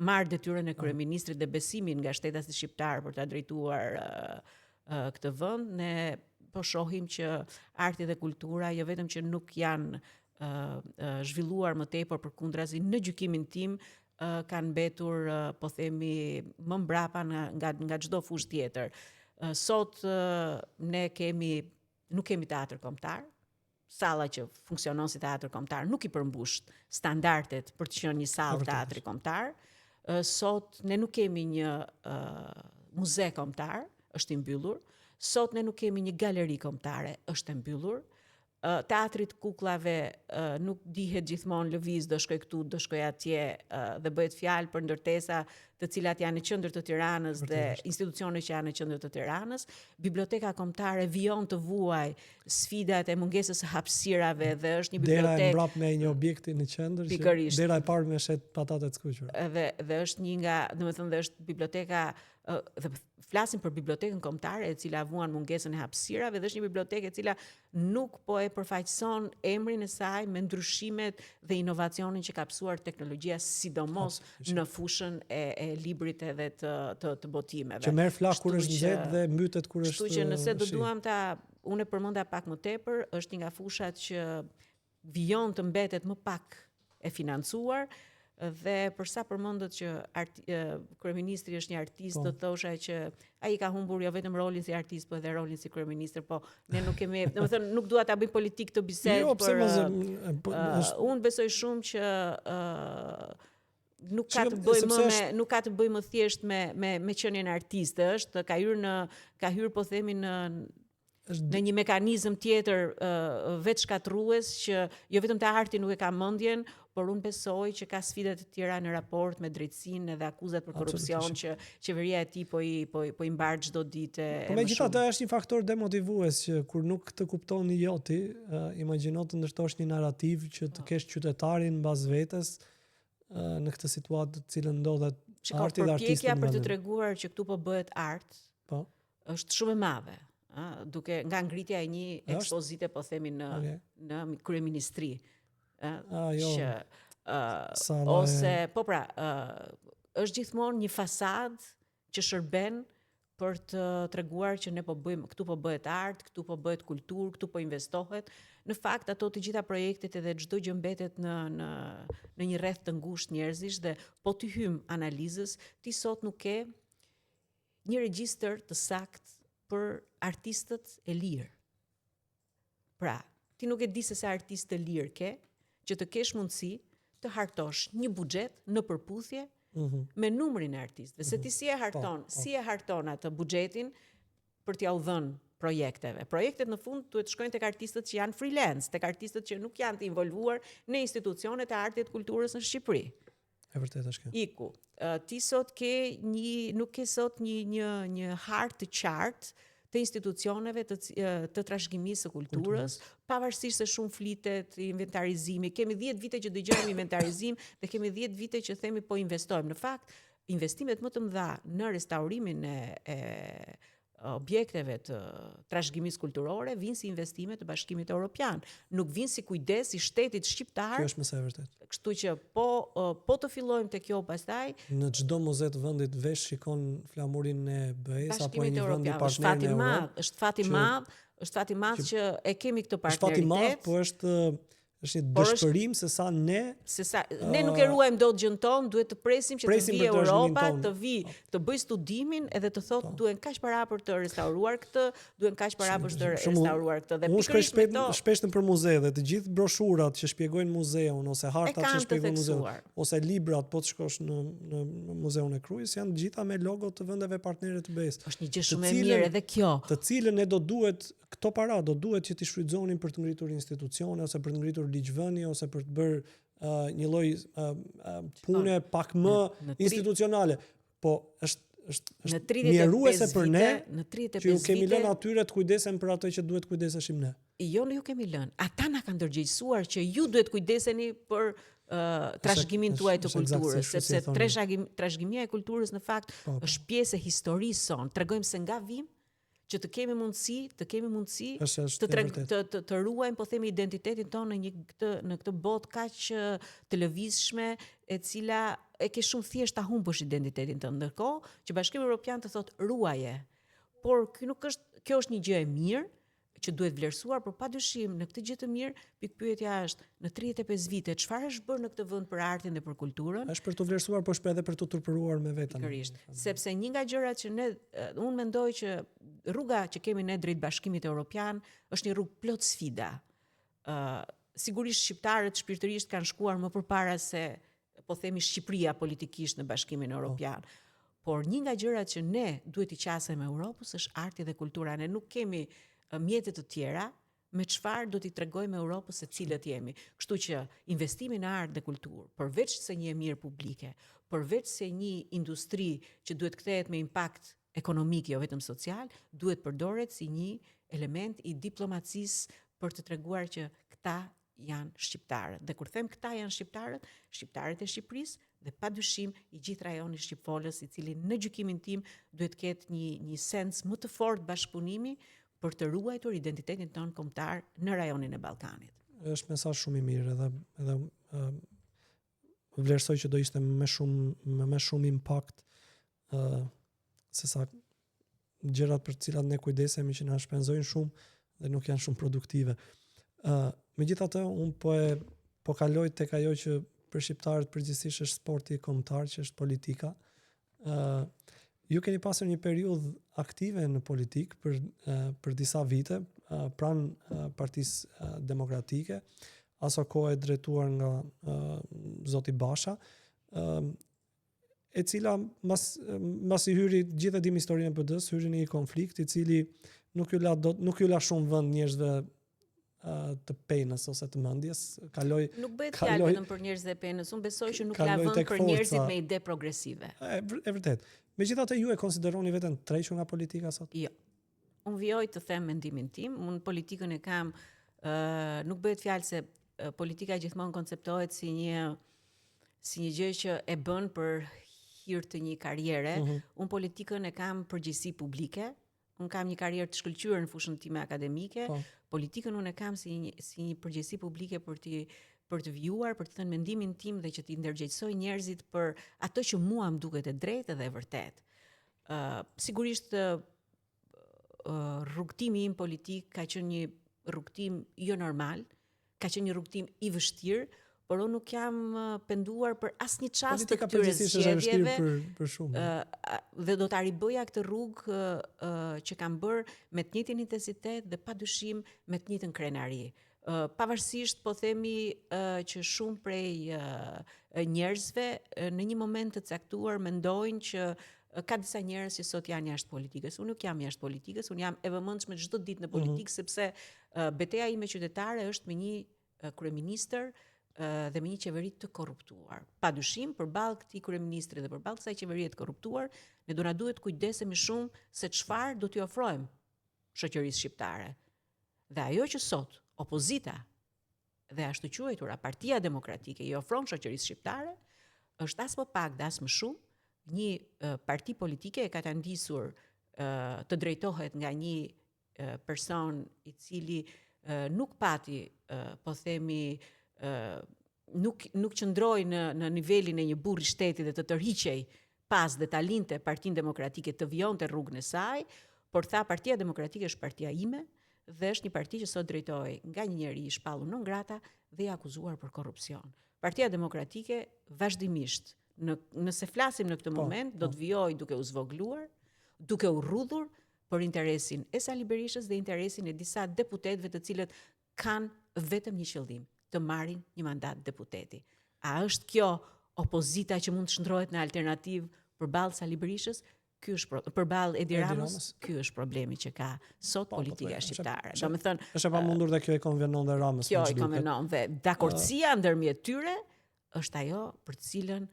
marrë detyrën e kryeministrit dhe besimin nga shtetasit shqiptar për ta drejtuar këtë vend, ne po shohim që arti dhe kultura jo vetëm që nuk janë zhvilluar më tepër, përkundrazi në gjykimin tim kanë mbetur po themi më mbrapa nga çdo fushë tjetër. Sot ne nuk kemi teatr kombëtar. Salla që funksionon si teatr kombëtar nuk i përmbush standardet për të qenë një sallë teatri kombëtar. Sot ne nuk kemi një muze kombëtar, është i mbyllur. Sot ne nuk kemi një galeri kombëtare, është e mbyllur. Teatrit kukullave nuk dihet gjithmonë lëviz, do shkoj këtu, do shkoj atje dhe bëhet fjalë për ndërtesa të cilat janë në qendër të Tiranës dhe institucione që janë në qendër të Tiranës. Biblioteka kombëtare vijon të vuaj sfidat e mungesës së hapësirave dhe është një bibliotekë. Dera e mbrapsht me një objekti në qendër, dera e parë me shet patate të skuqura. Dhe është një nga, domethënë dhe është biblioteka dhe flasim për bibliotekën kombëtare e cila vuan mungesën e hapësirave dhe është një bibliotekë e cila nuk po e përfaqëson emrin e saj me ndryshimet dhe inovacionin që ka pësuar teknologjia, sidomos në fushën e librit edhe të botimeve. Që merr flak kur është nxehtë dhe mbytet kur është. Kështu që nëse do duam unë e përmenda pak më tepër, është një nga fushat që vijon të mbetet më pak e financuar. Dhe për sa përmendët që kryeministri është një artist, do thosha që ai ka humbur jo vetëm rolin si artist, po edhe rolin si kryeministër, po ne nuk kemi, domethënë nuk dua ta bëj politik të bisedë, unë besoj shumë që nuk ka të bëjë më thjesht me qenien artiste, ka hyrë po themi në një mekanizëm tjetër vetë shkatrues që jo vetëm te arti nuk e ka mendjen, por unë besoj që ka sfidat të tjera në raport me drejtsinë dhe akuzat për korrupsion që qeveria e tij po i mbar çdo ditë. Po megjithatë është një faktor demotivues që kur nuk të kupton një joti, imagjino të ndërtosh një narrativ që të kesh qytetarin mbas vetes në këtë situatë të cilën ndodhet arti dhe artisti. Përpjekja për të treguar që këtu po bëhet art, është shumë e madhe. Duke nga ngritja e një ekspozite po themi në kryeministri. Është gjithmonë një fasad që shërben për të treguar që ne po bëjmë, këtu po bëhet art, këtu po bëhet kulturë, këtu po investohet. Në fakt ato të gjitha projektet edhe çdo gjë mbetet në një rreth të ngushtë njerëzish dhe po të hym analizës, ti sot nuk ke një regjistër të saktë për artistët e lirë. Pra, ti nuk e di se sa artistë të lirë ke, që të kesh mundësi të hartosh një buxhet në përputhje me numrin e artistëve. Se ti si e harton atë buxhetin për t'ia u dhënë projekteve. Projektet në fund duhet shkojnë tek artistët që janë freelance, tek artistët që nuk janë të involvuar në institucionet e artit të kulturës në Shqipëri. E vërtet është kjo. Iku, ti sot nuk ke sot një hartë të qartë të institucioneve të trashëgimisë së kulturës, pavarësisht se shumë flitet inventarizimi. Kemi 10 vite që dëgjojmë inventarizim dhe kemi 10 vite që themi po investojmë. Në fakt, investimet më të mëdha në restaurimin e objekteve të trashëgimisë kulturore vinë si investime të Bashkimit Evropian. Nuk vinë si kujdes i shtetit shqiptar. Kjo është më së vërtet. Kështu që po të fillojmë te kjo pastaj. Në çdo muze të vendit vesh shikon flamurin e BE-s apo një vendi partner në Europë. Është fat i madh që e kemi këtë partneritet. Është fat i madh, po është një dëshpërim se sa ne nuk e ruajmë dot gjën tonë, duhet të presim që të vijë Europa, të bëj studimin edhe të thotë duhen kaq para për të restauruar këtë, duhen kaq para për të restauruar këtë. Dhe pikërisht shpesh nëpër muze dhe të gjithë broshurat që shpjegojnë muzeun ose hartat që shpjegojnë muzeun ose librat po të shkosh në muzeun e Krujës janë të gjitha me logo të vendeve partnere të BE-s. Është një gjë shumë e mirë edhe kjo. Të cilën ne do duhet këto para do duhet që t'i shfrytëzonin për të ngritur institucione ose për të ngritur ligjvënie ose për të bërë një lloj pune pak më institucionale. Po është mjeruese për ne që ju kemi lënë atyre të kujdesen për atë që duhet kujdeseshim ne. Jo, ne ju kemi lënë. Ata na kanë ndërgjegjësuar që ju duhet kujdeseni për trashëgimin tuaj të kulturës, sepse trashëgimia e kulturës në fakt është pjesë e historisë sonë. Tregojmë se nga vim që të kemi mundësi të ruajmë po themi identitetin tonë në këtë botë kaq të lëvizshme e cila e ke shumë thjesht ta humbësh identitetin tënd, ndërkohë që Bashkimi Evropian të thotë ruaje. Por kjo është një gjë e mirë që duhet vlerësuar, por padyshim në këtë gjë të mirë, pikpyetja është në 35 vite çfarë është bërë në këtë vend për artin dhe për kulturën? Është për të vlerësuar, por edhe për të turpëruar me veten. Pikërisht, sepse një nga gjërat që unë mendoj që rruga që kemi ne drejt Bashkimit Evropian është një rrugë plot sfida. Sigurisht shqiptarët shpirtërisht kanë shkuar më përpara se po themi Shqipëria politikisht në Bashkimin Evropian. Por një nga gjërat që ne duhet i qasemi Europës është arti dhe kultura. Ne nuk kemi mjetet të tjera me çfarë do t'i tregojmë Europës se cilët jemi. Kështu që investimi në art dhe kulturë, përveç se një e mirë publike, përveç se një industri që duhet kthehet me impakt ekonomik, jo vetëm social, duhet përdoret si një element i diplomacisë për të treguar që këta janë shqiptarët. Dhe kur them këta janë shqiptarët e Shqipërisë dhe padyshim i gjithë rajoni shqipfolës, i cili në gjykimin tim duhet ketë një sens më të fortë bashkëpunimi për të ruajtur identitetin tonë kombëtar në rajonin e Ballkanit. Është mesazh shumë i mirë edhe vlerësoj që do ishte me shumë impact se sa gjërat për të cilat ne kujdesemi që na shpenzojnë shumë dhe nuk janë shumë produktive. Megjithatë, unë po kaloj tek ajo që për shqiptarët përgjithsisht është sporti kombëtar, që është politika. Ju keni pasur një periudhë aktive në politik për disa vite, pranë Partisë Demokratike, aso kohë e drejtuar nga zoti Basha, e cila mas i hyri, gjithë e dim historinë e PD-s, hyri në një konflikt i cili nuk ju la shumë vend njerëzve të penës ose të mendjes. Nuk bëhet fjalë vetëm për njerëzit e penës, unë besoj që nuk la vend për njerëzit me ide progresive. E vërtet. Megjithatë ju e konsideroni veten të tërhequr nga politika sot? Jo. Unë vjoj të them mendimin tim, unë politikën e kam, nuk bëhet fjalë se politika gjithmonë konceptohet si një gjë që e bën për hir të një karriere. Unë politikën e kam përgjegjësi publike. Unë kam një karrierë të shkëlqyer në fushën time akademike. Politikën unë e kam si një përgjegjësi publike për të vjuar, për të thënë mendimin tim dhe që t'i ndërgjegjësoj njerëzit për ato që mua më duket e drejtë dhe e vërtet. Sigurisht rrugtimi im politik ka qenë një rrugtim jo normal, ka qenë një rrugtim i vështirë, por unë nuk jam penduar për asnjë çast të këtyre zgjedhjeve për shumë. Dhe do ta ribëja këtë rrugë që kam bërë me të njëjtin intensitet dhe padyshim me të njëjtën krenari. Pavarësisht po themi që shumë prej njerëzve në një moment të caktuar mendojnë që ka disa njerëz që sot janë jashtë politikës. Unë nuk jam jashtë politikës, unë jam e vëmendshme çdo ditë në politikë sepse betejë ime qytetare është me një kryeministër dhe me një qeveri të korruptuar. Padyshim, përballë këtij kryeministri dhe përballë kësaj qeverie të korruptuar, ne do na duhet kujdesemi shumë se çfarë do t'i ofrojmë shoqërisë shqiptare. Dhe ajo që sot opozita dhe ashtu quajtura Partia Demokratike i ofron shoqërisë shqiptare, është as më pak dhe as më shumë një parti politike e ka të ndisur të drejtohet nga një person i cili nuk pati, po themi, nuk qëndroi në nivelin e një burri shteti dhe të tërhiqej pas dhe talinte Partinë Demokratike të vijonte rrugën e saj, por tha Partia Demokratike është partia ime dhe është një parti që sot drejtohej nga një njeri i shpallur non grata dhe i akuzuar për korrupsion. Partia Demokratike vazhdimisht, nëse flasim në këtë moment, do të vijojë duke u zvogluar, duke u rrudhur për interesin e Sali Berishës dhe interesin e disa deputetëve të cilët kanë vetëm një qëllim, të marrin një mandat deputeti. A është kjo opozita që mund të shndrohet në alternativë përballë Sali Berishës? Ky është përballë Edi Ramës, ky është problemi që ka sot politika shqiptare. Domethënë, është e pamundur dhe kjo i konvenon dhe Ramës. Kjo i konvenon dhe dakordësia ndërmjet tyre është ajo për të cilën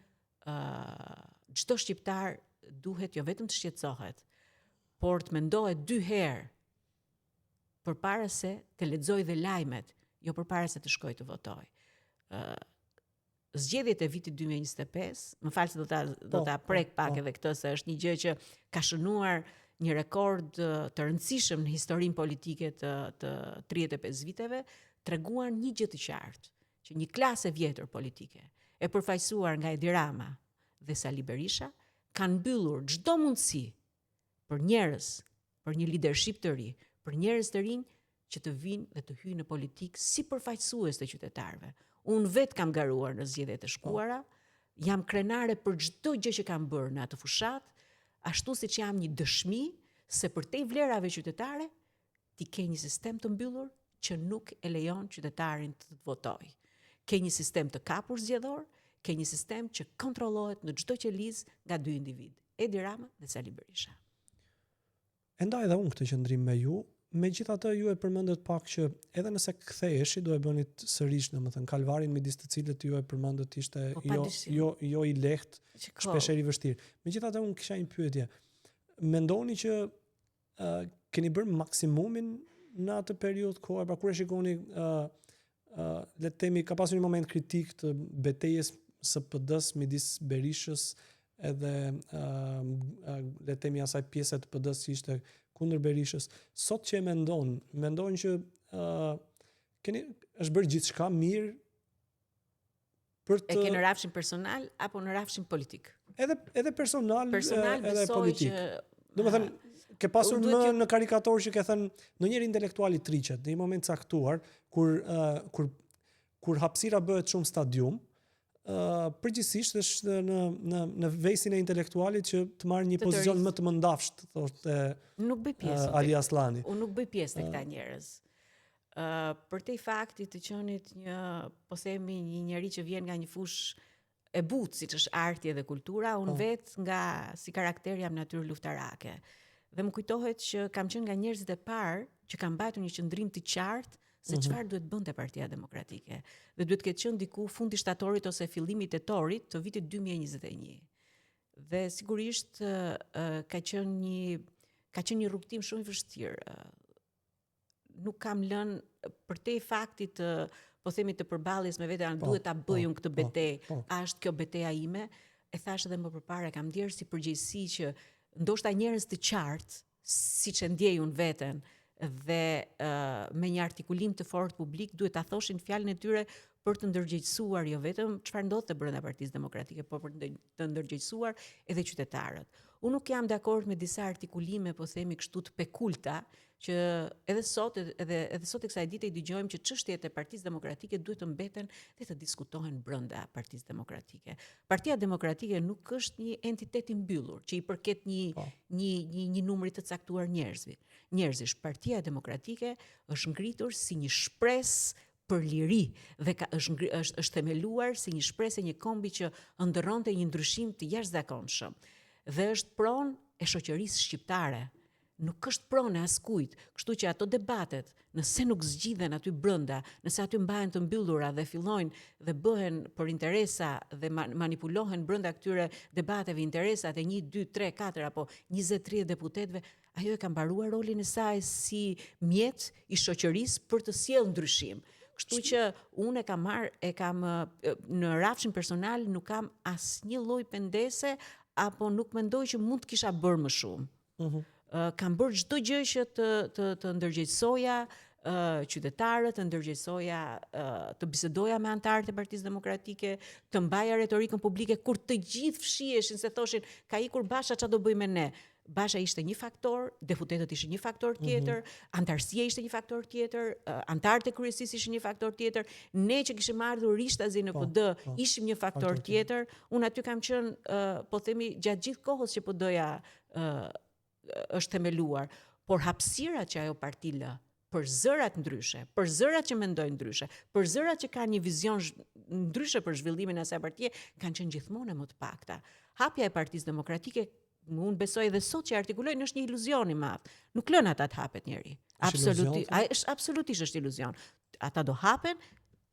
çdo shqiptar duhet jo vetëm të shqetësohet, por të mendohet 2 herë përpara se të lexojë dhe lajmet, jo përpara se të shkojë të votojë. Zgjedhjet e vitit 2025, më fal se do ta prek pak edhe këtë se është një gjë që ka shënuar një rekord të rëndësishëm në historinë politike të 35 viteve, treguan një gjë të qartë, që një klasë e vjetër politike, e përfaqësuar nga Edi Rama dhe Sali Berisha, kanë mbyllur çdo mundësi për njerëz, për një leadership të ri, për njerëz të rinj që të vinë dhe të hyjnë në politikë si përfaqësues të qytetarëve. Unë vetë kam garuar në zgjedhjet e shkuara, jam krenare për çdo gjë që kam bërë në atë fushat, ashtu siç jam një dëshmi se përtej vlerave qytetare, ti ke një sistem të mbyllur që nuk e lejon qytetarin të votojë. Ke një sistem të kapur zgjedhor, ke një sistem që kontrollohet në çdo qelizë nga 2 individ, Edi Rama dhe Sali Berisha. E ndaj edhe unë këtë qëndrim me ju, megjithatë ju e përmendët pak që edhe nëse ktheheshi do e bënit sërish, domethënë kalvarin midis të cilët ju e përmendët ishte jo i lehtë, shpeshherë i vështirë. Megjithatë unë kisha një pyetje. Mendoni që keni bërë maksimumin në atë periudhë kohë, pra kur e shikoni le të themi ka pasur një moment kritik të betejës SPD-s midis Berishës edhe le të themi asaj pjese të PD-s që ishte kundër Berishës. Sot që e mendon që është bërë gjithçka mirë për të... E ke në rafshin personal apo në rafshin politik? Edhe personal edhe besoj politik. që... Do të thënë, ke pasur në karikator që ke thënë ndonjëri intelektuali triqet në një moment caktuar kur hapësira bëhet shumë stadium, përgjithsisht është në vesin e intelektualit që të marrë një pozicion më të mëndafsht, thoshte Ali Aslani. Unë nuk bëj pjesë të këta njerëz. Për te faktit të qenit po themi një njeri që vjen nga një fush e butë, siç është arti dhe kultura, unë vetë nga si karakter jam natyrë luftarake. Dhe më kujtohet që kam qenë nga njerëzit e parë që kam mbajtur një qëndrim të qartë se çfarë duhet bënte Partia Demokratike. Dhe duhet ketë qenë diku fundi shtatorit ose fillimi tetorit të vitit 2021. Dhe sigurisht ka qenë një rrugtim shumë i vështirë. Nuk kam lënë për te faktit të po themi të përballjes me vete, duhet ta bëj unë këtë betejë, a është kjo beteja ime? E thash edhe më përpara, kam ndjerë si përgjegjësi që ndoshta njerëz të qartë, siç e ndjej unë veten, dhe me një artikulim të fortë publik duhet ta thoshin fjalën e tyre për të ndërgjegjësuar jo vetëm çfarë ndodhte brenda Partisë Demokratike, por për të ndërgjegjësuar edhe qytetarët. Unë nuk jam dakord me disa artikulime, po themi kështu të pekulta, që edhe sot e kësaj dite i dëgjojmë që çështjet e Partisë Demokratike duhet të mbeten dhe të diskutohen brenda Partisë Demokratike. Partia Demokratike nuk është një entitet i mbyllur që i përket një numri të caktuar njerëzish. Partia Demokratike është ngritur si një shpresë për liri dhe është themeluar si një shpresë e një kombi që ndërronte një ndryshim të jashtëzakonshëm. Dhe është pronë e shoqërisë shqiptare. Nuk është pronë e askujt, kështu që ato debatet, nëse nuk zgjidhen aty brenda, nëse aty mbahen të mbyllura dhe fillojnë dhe bëhen për interesa dhe manipulohen brenda këtyre debateve interesat e 1, 2, 3, 4 apo 20-30 deputetëve, ajo e ka mbaruar rolin e saj si mjet i shoqërisë për të sjellë ndryshim. Kështu që unë kam në rafshin personal nuk kam asnjë lloj pendese apo nuk mendoj që mund të kisha bërë më shumë. Kam bërë çdo gjë që të ndërgjegjësoja qytetarët, të ndërgjegjësoja, të bisedoja me anëtarët e Partisë Demokratike, të mbaja retorikën publike kur të gjithë fshiheshin se thoshin ka ikur Basha, çfarë do bëjmë ne? Basha ishte një faktor, deputetët ishin një faktor tjetër, antarësia ishte një faktor tjetër, antarët e kryesisë ishin një faktor tjetër, ne që kishim ardhur rishtazi në PD ishim një faktor tjetër. Unë aty kam qenë, po themi, gjatë gjithë kohës që PD-ja është themeluar, por hapësira që ajo parti lë për zërat ndryshe, për zërat që mendojnë ndryshe, për zërat që kanë një vizion ndryshe për zhvillimin e asaj partie, kanë qenë gjithmonë më të pakta. Hapja e Partisë Demokratike, unë besoj edhe sot që artikulojnë, është një iluzion i madh. Nuk lën ata të hapet njeri. Absolutisht është iluzion. Ata do hapen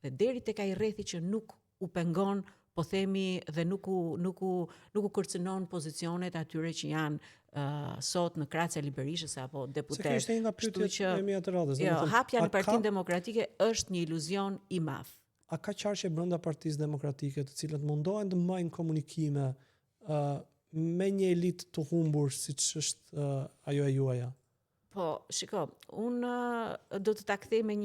dhe deri tek ai rrethi që nuk u pengon, po themi, dhe nuk u kërcënon pozicionet atyre që janë sot në krahas e Berishës apo deputet. Se kjo ishte nga pyetjet e mia të radhës. Hapja në Partinë Demokratike është një iluzion i madh. A ka qarqe brenda Partisë Demokratike të cilët mundohen të mbajnë komunikime me një elitë të humbur siç është ajo e juaja? Po, shiko, unë do të ta kthej me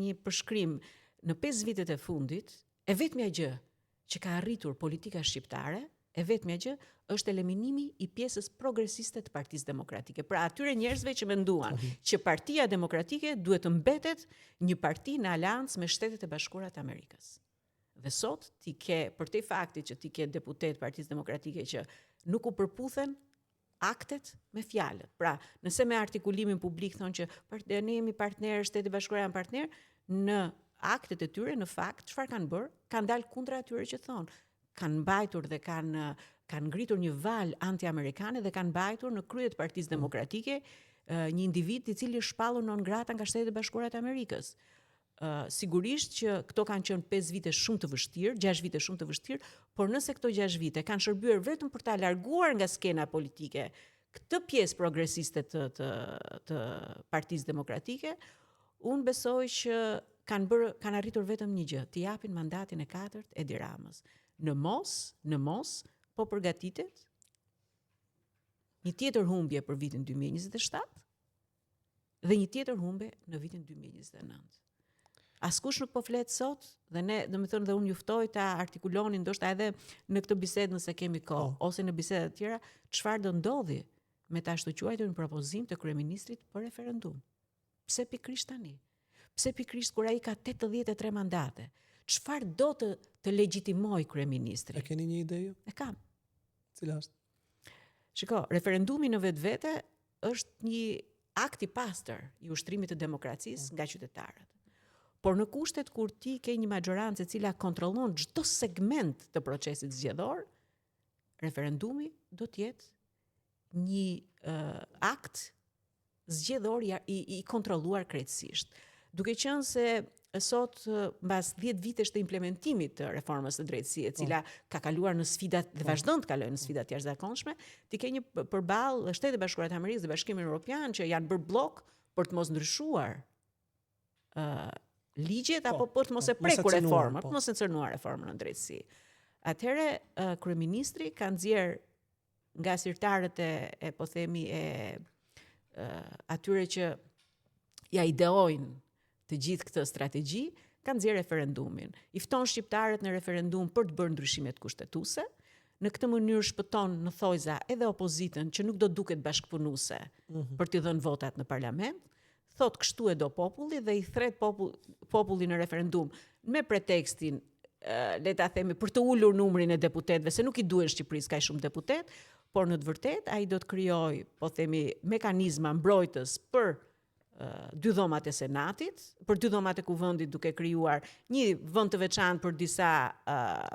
një përshkrim. Në 5 vitet e fundit, e vetmja gjë që ka arritur politika shqiptare, e vetmja gjë është eliminimi i pjesës progresiste të Partisë Demokratike. Pra atyre njerëzve që menduan që Partia Demokratike duhet të mbetet një parti në aleancë me Shtetet e Bashkuara të Amerikës. Dhe sot ti ke, për te fakti që ti ke deputet Partisë Demokratike që nuk u përputhen aktet me fjalët. Pra, nëse me artikulimin publik thonë që ne jemi partner, Shtetet e Bashkuara janë partner, në aktet e tyre, në fakt, çfarë kanë bërë? Kanë dalë kundra atyre që thonë. Kanë mbajtur dhe kanë ngritur një val anti-amerikane dhe kanë mbajtur në krye të Partisë Demokratike një individ i cili është shpallur non grata nga Shtetet e Bashkuara të Amerikës. Sigurisht që këto kanë qenë 5 vite shumë të vështirë, 6 vite shumë të vështirë, por nëse këto 6 vite kanë shërbyer vetëm për ta larguar nga skena politike këtë pjesë progresiste të Partisë Demokratike, unë besoj që kanë arritur vetëm një gjë, të japin mandatin e 4 Edi Ramës. Në mos, po përgatitet një tjetër humbje për vitin 2027 dhe një tjetër humbje në vitin 2029. Askush nuk po flet sot dhe ne, domethënë dhe unë juftoj ta artikuloni ndoshta edhe në këtë bisedë nëse kemi kohë, ose në biseda të tjera, çfarë do ndodhi me ta ashtu quajturin propozim të kryeministrit për referendum. Pse pikërisht tani? Pse pikërisht kur ai ka 83 mandate? Çfarë do të legjitimoj kryeministri? E keni një ide ju? E kam. Cila është? Shiko, referendumi në vetvete është një akt i pastër i ushtrimit të demokracisë nga qytetarët. Por në kushtet kur ti ke një majorancë e cila kontrollon çdo segment të procesit zgjedhor, referendumi do të jetë një akt zgjedhor i kontrolluar krejtësisht. Duke qenë se sot mbas 10 vitesh të implementimit të reformës së drejtësisë, e cila ka kaluar në sfida dhe vazhdon të kalojë në sfida të jashtëzakonshme, ti ke një përballë Shtetet e Bashkuara të Amerikës dhe Bashkimin Evropian që janë bërë blok për të mos ndryshuar ligjet apo për të mos e prekur reformën, për të mos e cërnuar reformën në drejtësi. Atëherë kryeministri ka nxjerr nga sirtarët e po themi atyre që ja ideojnë të gjithë këtë strategji, ka nxjerr referendumin. I fton shqiptarët në referendum për të bërë ndryshimet kushtetuese. Në këtë mënyrë shpëton në thojza edhe opozitën që nuk do duket bashkëpunuese për t'i dhënë votat në parlament. Thot kështu e do populli dhe i thret populli në referendum me pretekstin le ta themi për të ulur numrin e deputetëve, se nuk i duhen Shqipërisë kaq shumë deputet, por në të vërtetë ai do të krijojë, po themi, mekanizma mbrojtës për dy dhomat e Senatit, për dy dhomat e Kuvendit, duke krijuar një vend të veçantë për disa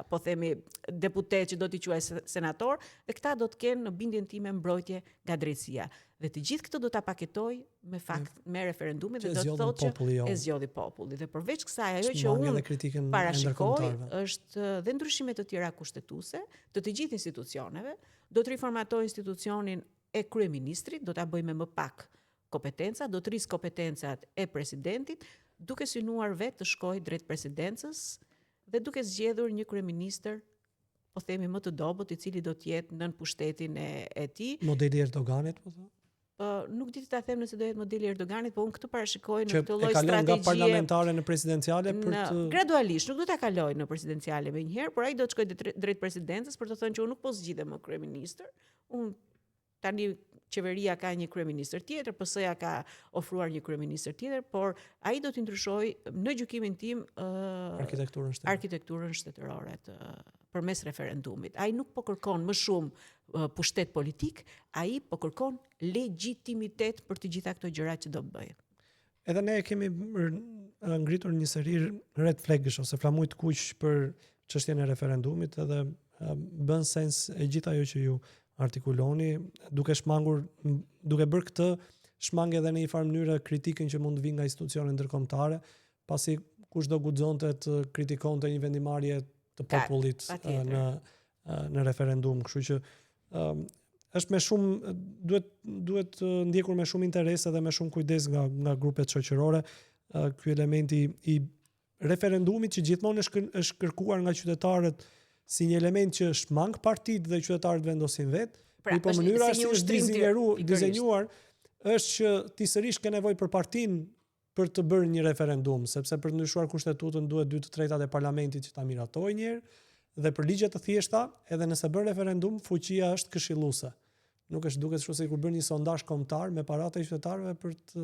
po themi deputet që do t'i quaj senator, dhe këta do të kenë në bindjen time mbrojtje nga drejtësia. Dhe të gjithë këtë do ta paketoj me fakt me referendumin dhe do të thotë që e zgjodhi populli. Dhe përveç kësaj, ajo që unë parashikoj është dhe ndryshime të tjera kushtetuese të gjithë institucioneve, do të riformatoj institucionin e kryeministrit, do ta bëj me më pak kompetenca, do të rrisë kompetencat e presidentit, duke synuar vetë të shkojë drejt presidencës dhe duke zgjedhur një kryeministër, po themi më të dobët, i cili do të jetë nën pushtetin e tij. Modeli Erdoganit, po thonë? Nuk di ta them nëse do jetë modeli Erdoganit, po unë këtë parashikoj në këtë lloj strategjie. Që e kalon nga parlamentare në presidenciale gradualisht, nuk do ta kaloj në presidenciale me njëherë, por ai do të shkojë drejt presidencës për të thënë që unë nuk po zgjidhem më kryeministër. Unë tani qeveria ka një kryeministër tjetër, PS-ja ka ofruar një kryeministër tjetër, por ai do të ndryshojë në gjykimin tim arkitekturën shtetërore përmes referendumit. Ai nuk po kërkon më shumë pushtet politik, ai po kërkon legjitimitet për të gjitha këto gjëra që do bëjë. Edhe ne kemi ngritur një seri red flag-sh ose flamuj të kuq për çështjen e referendumit, edhe bën sens e gjithë ajo që ju artikuloni, duke bërë këtë shmange edhe në një farë mënyrë kritikën që mund të vinë nga institucionet ndërkombëtare, pasi kushdo guxonte të kritikonte një vendimarrje të popullit në referendum, kështu që është me shumë duhet ndjekur me shumë interes edhe me shumë kujdes nga grupet shoqërore ky elementi i referendumit që gjithmonë është kërkuar nga qytetarët si një element që shmang partitë dhe qytetarët vendosin vetë, po mënyra si është dizenjuar është që ti sërish ke nevojë për partinë për të bërë një referendum, sepse për të ndryshuar kushtetutën duhet 2/3 e parlamentit që ta miratojë një herë, dhe për ligje të thjeshta, edhe nëse bën referendum, fuqia është këshilluese. Nuk është duket kështu sikur bën një sondazh kombëtar me paratë e qytetarëve për të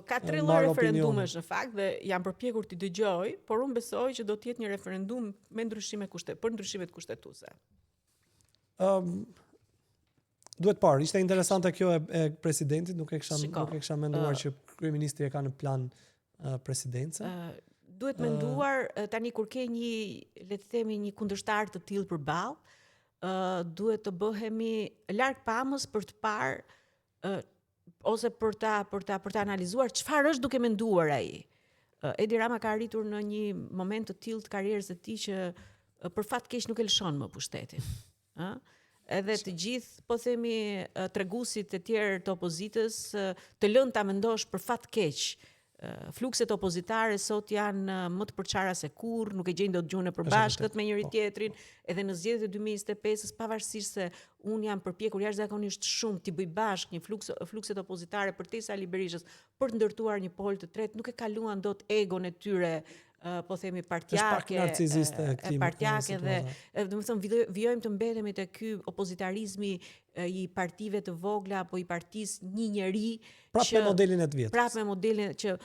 ka 3 lloje referendumesh në fakt dhe jam përpjekur t'i dëgjoj, por unë besoj që do të jetë një referendum me për ndryshimet kushtetuese. Duhet parë, ishte interesante kjo e presidentit, nuk e kisha menduar që kryeministri e ka në plan presidencën. Duhet menduar tani kur ke një, le të themi, një kundërshtar të tillë përballë, duhet të bëhemi larg pamës për të parë ose për ta analizuar çfarë është duke menduar ai. Edi Rama ka arritur në një moment të tillë të karrierës së tij që për fat keq nuk e lëshon më pushtetin. Edhe të gjithë, po themi, treguesit e tjerë të opozitës të lënë ta mendosh për fat keq flukset opozitare sot janë më të përçara se kurrë, nuk e gjejnë dot gjuhën e përbashkët me njëri tjetrin, edhe në zgjedhjet e 2025-s, pavarësisht se unë jam përpjekur jashtëzakonisht shumë t'i bëj bashkë një flukset opozitare përtesa Ali Berishës për të ndërtuar një pol të tretë, nuk e kaluan dot egon e tyre, po themi partjake, partjake dhe domethënë vijojmë të mbetemi te ky opozitarizmi i partive të vogla apo i partisë një njeri prapë me modelin e të vjetër. Prapë me modelin që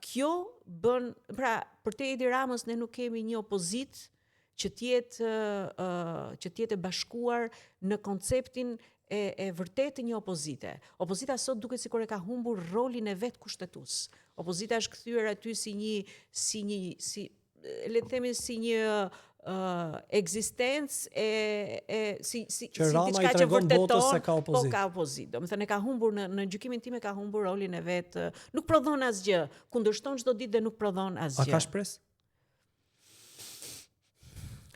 kjo bën, pra për te Edi Ramës ne nuk kemi një opozitë që tjetë e bashkuar në konceptin e vërtetë një opozite. Opozita sot duket sikur e ka humbur rolin e vet kushtetues. Opozita është kthyer aty si le të themi si një ekzistencë si diçka që vërteton ka opozitë. Po ka opozitë. Domethënë e ka humbur në gjykimin tim e ka humbur rolin e vet. Nuk prodhon asgjë. Kundërshton çdo ditë dhe nuk prodhon asgjë. A ka shpresë?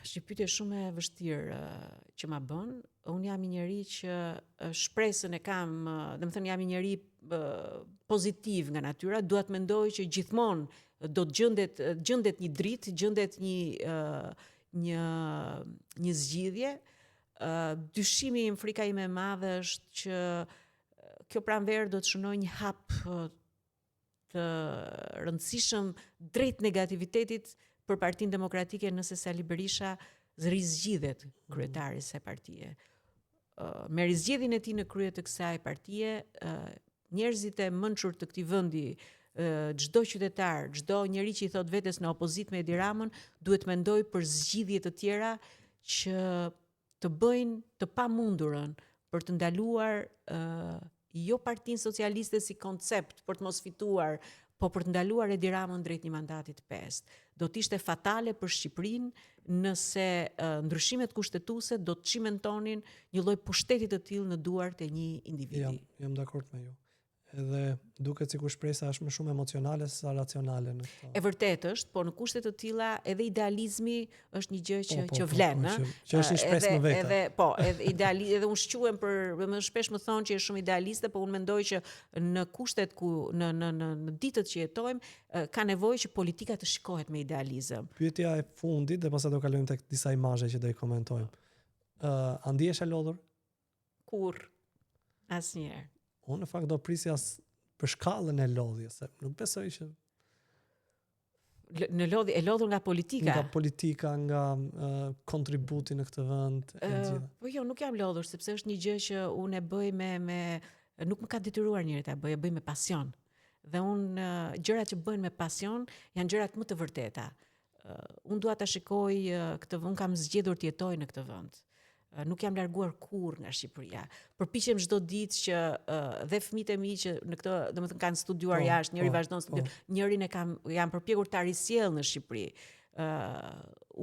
Është një pyetje shumë e vështirë që ma bën. Unë jam një njeri që shpresën e kam, domethënë jam një njeri pozitiv nga natyra, dua të mendoj që gjithmonë do të gjendet një dritë, gjendet një zgjidhje. Dyshimi im, frika ime e madhe është që kjo pranverë do të shënojë një hap të rëndësishëm drejt negativitetit për Partinë Demokratike nëse Sali Berisha rizgjidhet kryetari i kësaj partie. Me rizgjedhjen e tij në krye të kësaj partie, njerëzit e mençur të këtij vendi, çdo qytetar, çdo njeri që i thot vetes në opozitë me Edi Ramën, duhet mendoj për zgjidhje të tjera që të bëjnë të pamundurën për të ndaluar jo Partinë Socialiste si koncept për të mos fituar, po për të ndaluar Edi Ramën drejt një mandati të pestë. Do të ishte fatale për Shqipërinë nëse ndryshimet kushtetuese do të çimentonin një lloj pushteti të tillë në duart e një individi. Jam dakord me ju. Edhe duket sikur shpresa është më shumë emocionale se racionale në këtë. E vërtetë është, po në kushte të tilla edhe idealizmi është një gjë që vlen, që është një shpresë më vete. Edhe unë shquhem më shpesh më thonë që është shumë idealiste, po unë mendoj që në kushtet ku në ditët që jetojmë ka nevojë që politika të shikohet me idealizëm. Pyetja e fundit dhe pastaj do kalojmë tek disa imazhe që do i komentojmë. A ndihesh e lodhur? Kurrë. Asnjëherë. Unë në fakt do prisja për shkallën e lodhjes, se nuk besoj që në lodhje e lodhur nga politika. Nga politika, nga kontributi në këtë vend e gjitha. Po jo, nuk jam lodhur sepse është një gjë që unë e bëj me nuk më ka detyruar njëri ta bëj, e bëj me pasion. Dhe unë gjërat që bëhen me pasion janë gjërat më të vërteta. Unë dua ta shikoj unë kam zgjedhur të jetoj në këtë vend. Nuk jam larguar kurrë nga Shqipëria. Përpiqem çdo ditë që dhe fëmijët e mi që në këtë, domethënë kanë studiuar jashtë, njëri vazhdon studion, njërin jam përpjekur ta risjell në Shqipëri.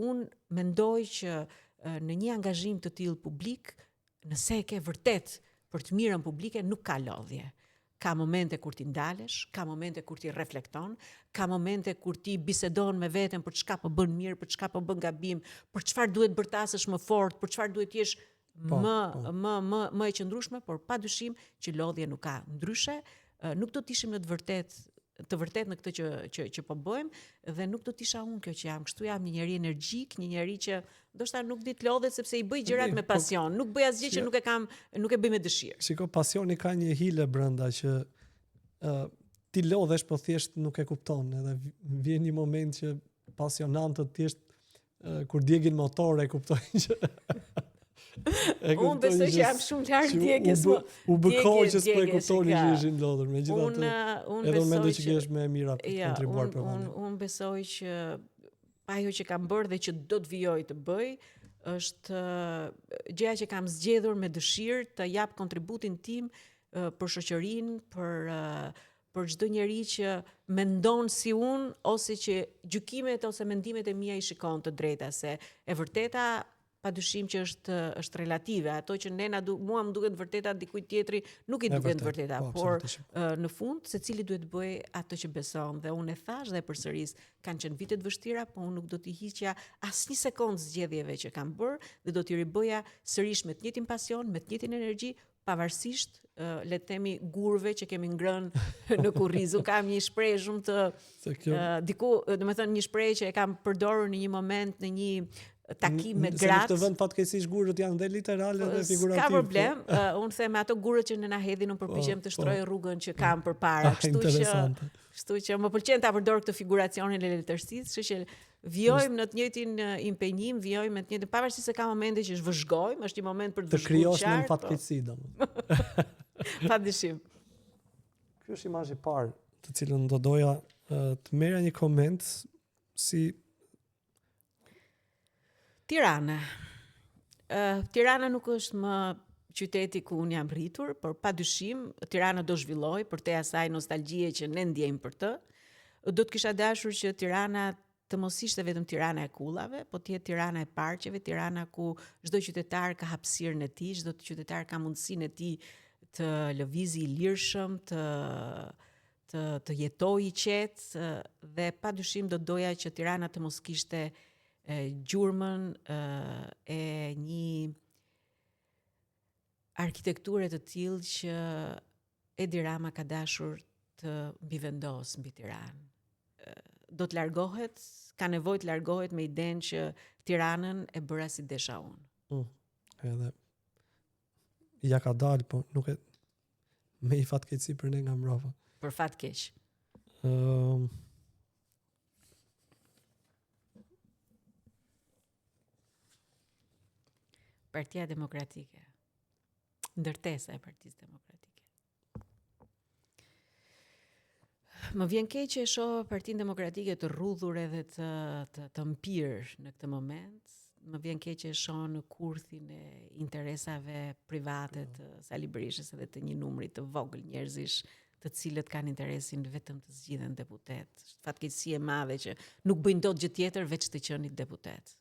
Unë mendoj që në një angazhim të tillë publik, nëse e ke vërtet për të mirën publike, nuk ka lodhje. Ka momente kur ti ndalesh, ka momente kur ti reflekton, ka momente kur ti bisedon me veten për çka po bën mirë, për çka po bën gabim, për çfarë duhet bërtasësh më fort, për çfarë duhet jesh më e qëndrueshme, por padyshim që lodhje nuk ka. Ndryshe, nuk do të ishim në të vërtet në këtë që po bëjmë dhe nuk do të isha unë kjo që jam. Kështu jam një njeri energjik, një njeri që ndoshta nuk di të lodhet sepse i bëj gjërat me pasion. Nuk bëj asgjë që nuk e bëj me dëshirë. Shiko, pasioni ka një hile brenda që ti lodhesh po thjesht nuk e kupton, edhe vjen një moment që pasionantët thjesht kur djegin motor e kuptojnë që unë besoj që jam shumë larg djegjes. U bëkoj që s'po e kuptoni që ishin lodhur. Megjithatë, edhe unë mendoj që kesh më e mira për të kontribuar për vendin. Unë besoj që ajo që kam bërë dhe që do të vijoj të bëj është gjëja që kam zgjedhur me dëshirë të jap kontributin tim për shoqërinë, për çdo njeri që mendon si unë ose që gjykimet ose mendimet e mia i shikon të drejta, se e vërteta padyshim që është relative. Ato që mua më duket vërteta, dikujt tjetri nuk i duket vërteta, por në fund secili duhet bëj ato që beson. Dhe unë e thash dhe përsëris, kanë qenë vite të vështira, po unë nuk do t'i hiqja asnjë sekond zgjedhjeve që kam bërë dhe do t'i ribëja sërish me të njëjtin pasion, me të njëjtin energji, pavarësisht le të themi gurve që kemi ngrënë në kurriz. Unë kam një shprehje shumë të diku, domethënë një shprehje që e kam përdorur në një moment në një takim me gratë. Në këtë vend fatkeqësisht gurët janë dhe literale dhe figurative. Ka problem. Unë them ato gurët që në na hedhin, unë përpiqem të shtroj rrugën që kam përpara. Kështu që më pëlqen ta përdor këtë figuracionin e letërsisë, kështu që vjojmë në të njëjtin impenjim, vjojmë në të njëjtin, pavarësisht se ka momente që zhvëzhgojmë, është një moment për të krijosh në fatkeqësi domethënë. Padyshim. Ky është imazhi i parë, të cilën do doja të merrja një koment si Tirana. Tirana nuk është më qyteti ku unë jam rritur, por padyshim Tirana do zhvilloj për te asaj nostalgjie që ne ndjejmë për të. Do të kisha dashur që Tirana të mos ishte vetëm Tirana e kullave, po të jetë Tirana e parqeve, Tirana ku çdo qytetar ka hapësirën e tij, çdo qytetar ka mundësinë e tij të lëvizë i lirshëm, të jetojë i qetë, dhe padyshim do doja që Tirana të mos kishte gjurmën e një arkitekture të tillë që Edi Rama ka dashur të mbivendos mbi Tiranë. Do të largohet, ka nevojë të largohet me idenë që Tiranën e bëra si desha unë. Edhe ja ka dalë, po nuk e me i fatkeqësi për ne nga mbrapa. Për fat keq. Partia Demokratike. Ndërtesa e Partisë Demokratike. Më vjen keq që e shoh Partinë Demokratike të rrudhur edhe të mpirë në këtë moment. Më vjen keq që e shoh në kurthin e interesave private të Sali Berishës edhe të një numri të vogël njerëzish, të cilët kanë interesin vetëm të zgjidhen deputet. Fatkeqësi e madhe që nuk bëjnë dot gjë tjetër veç të qenit deputet.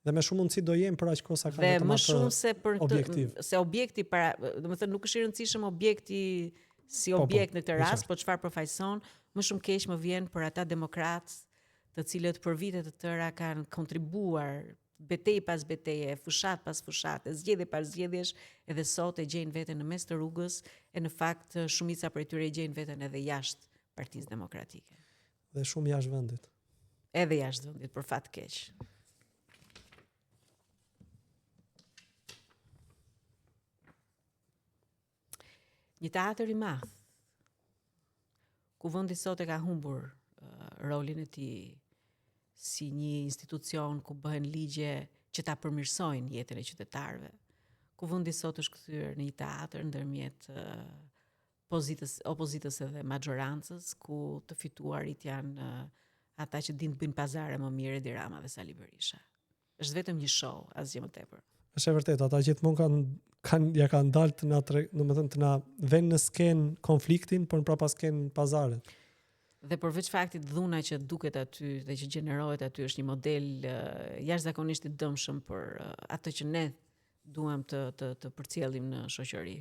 Dhe me shumë mundësi do jem për aq kohë sa ka vetëm atë. Dhe më shumë se objekti para, domethënë nuk është i rëndësishëm objekti si objekt në këtë rast, po çfarë përfaqëson, më shumë keq më vjen për ata demokratë të cilët për vite të tëra kanë kontribuar betejë pas beteje, fushat pas fushate, zgjedhje pas zgjedhjesh, edhe sot e gjejnë veten në mes të rrugës, e në fakt shumica prej tyre e gjejnë veten edhe jashtë Partisë Demokratike. Dhe shumë jashtë vendit. Edhe jashtë vendit, për fat keq. Një teatër i madh, ku vendi sot e ka humbur rolin e tij si një institucion ku bëhen ligje që ta përmirësojnë jetën e qytetarëve, ku vendi sot është kthyer në një teatër ndërmjet opozitës edhe majorancës, ku të fituarit janë ata që dinë të bëjnë pazare më mirë, Edi Rama dhe Sali Berisha. Është vetëm një show, asgjë më tepër. Është e vërtetë, ata gjithmonë kanë dalë të na vënë në skenë konfliktin, por prapa skenë pazaret. Dhe përveç faktit dhuna që duket aty dhe që gjenerohet aty është një model jashtëzakonisht i dëmshëm për atë që ne duam të përcjellim në shoqëri.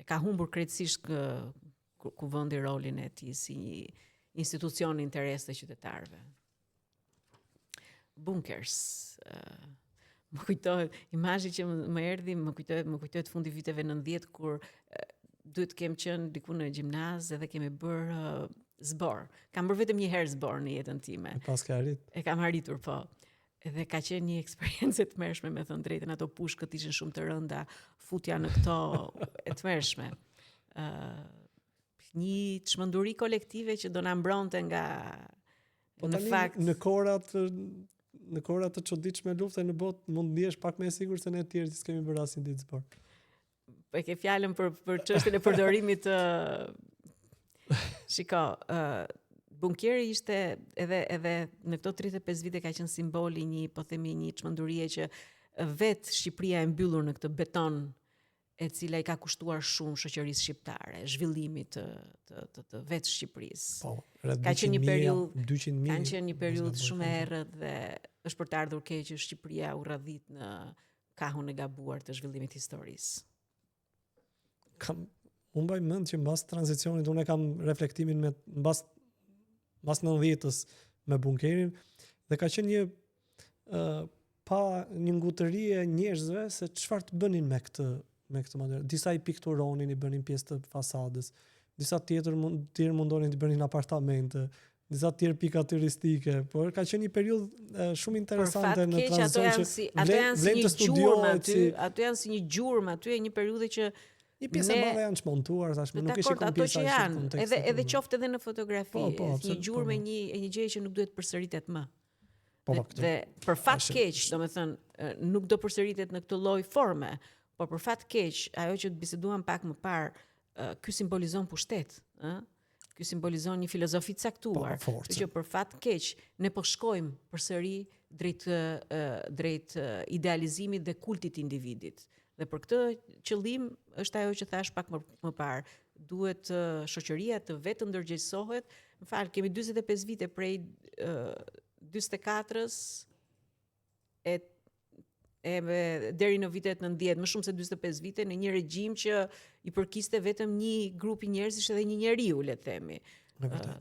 Ka humbur krejtësisht kuvendi rolin e tij si një institucion i interes të qytetarëve. Bunkers. Më kujtohet imazhi që më erdhi, më kujtohet fundi viteve 90 kur duhet kem qenë diku në gjimnaz edhe kemi bërë zbor. Kam bërë vetëm një herë zbor në jetën time. Pas ka arrit. E kam arritur, po. Edhe ka qenë një eksperiencë e tmerrshme, me thënë drejtën, ato pushkët ishin shumë të rënda, futja në këto e tmerrshme. Një çmenduri kolektive që do na mbronte nga në fakt në kohëra të çuditshme lufte në botë mund ndihesh pak më e sigurt se ne të tjerë që s'kemi bërë asnjë ditë zbor. Po e ke fjalën për çështjen e përdorimit të Shiko, bunkeri ishte edhe në këto 35 vite ka qenë simboli një çmendurie që vetë Shqipëria e mbyllur në këtë beton e cila i ka kushtuar shumë shoqërisë shqiptare, zhvillimit të vetë Shqipërisë. Po, ka qenë një periudhë periudhë shumë e errët dhe është për të ardhur keq që Shqipëria u radhit në kahun e gabuar të zhvillimit historisë. Unë mbaj mend që mbas tranzicionit unë kam reflektimin me mbas 90-s me bunkerin dhe ka qenë një ngutëri e njerëzve se çfarë të bënin me këtë me këtë mënyrë. Disa i pikturonin, i bënin pjesë të fasadës, disa tjerë mundonin të bënin apartamente, disa tjerë pika turistike, por ka qenë një periudhë shumë interesante në tranziton që ato janë si një gjurmë aty, ato janë si një gjurmë aty, një periudhë që një pjesë e madhe janë çmontuar, tashmë nuk e shikon pjesa që janë, edhe qoftë edhe në fotografi, një gjurmë e një gjëje që nuk duhet përsëritet më. Dhe për fat keq, domethënë, nuk do përsëritet në këtë lloj forme, por për fat keq, ajo që biseduam pak më parë, ky simbolizon pushtet, ëh? Ky simbolizon një filozofi të caktuar, që për fat keq ne po shkojmë përsëri drejt idealizimit dhe kultit të individit. Dhe për këtë qëllim është ajo që thash pak më parë, duhet shoqëria të vetë ndërgjegjësohet. Kemi 45 vite prej 44-s deri në vitet 90, më shumë se 45 vite në një regjim që i përkiste vetëm një grupi njerëzish dhe një njeriu, le të themi.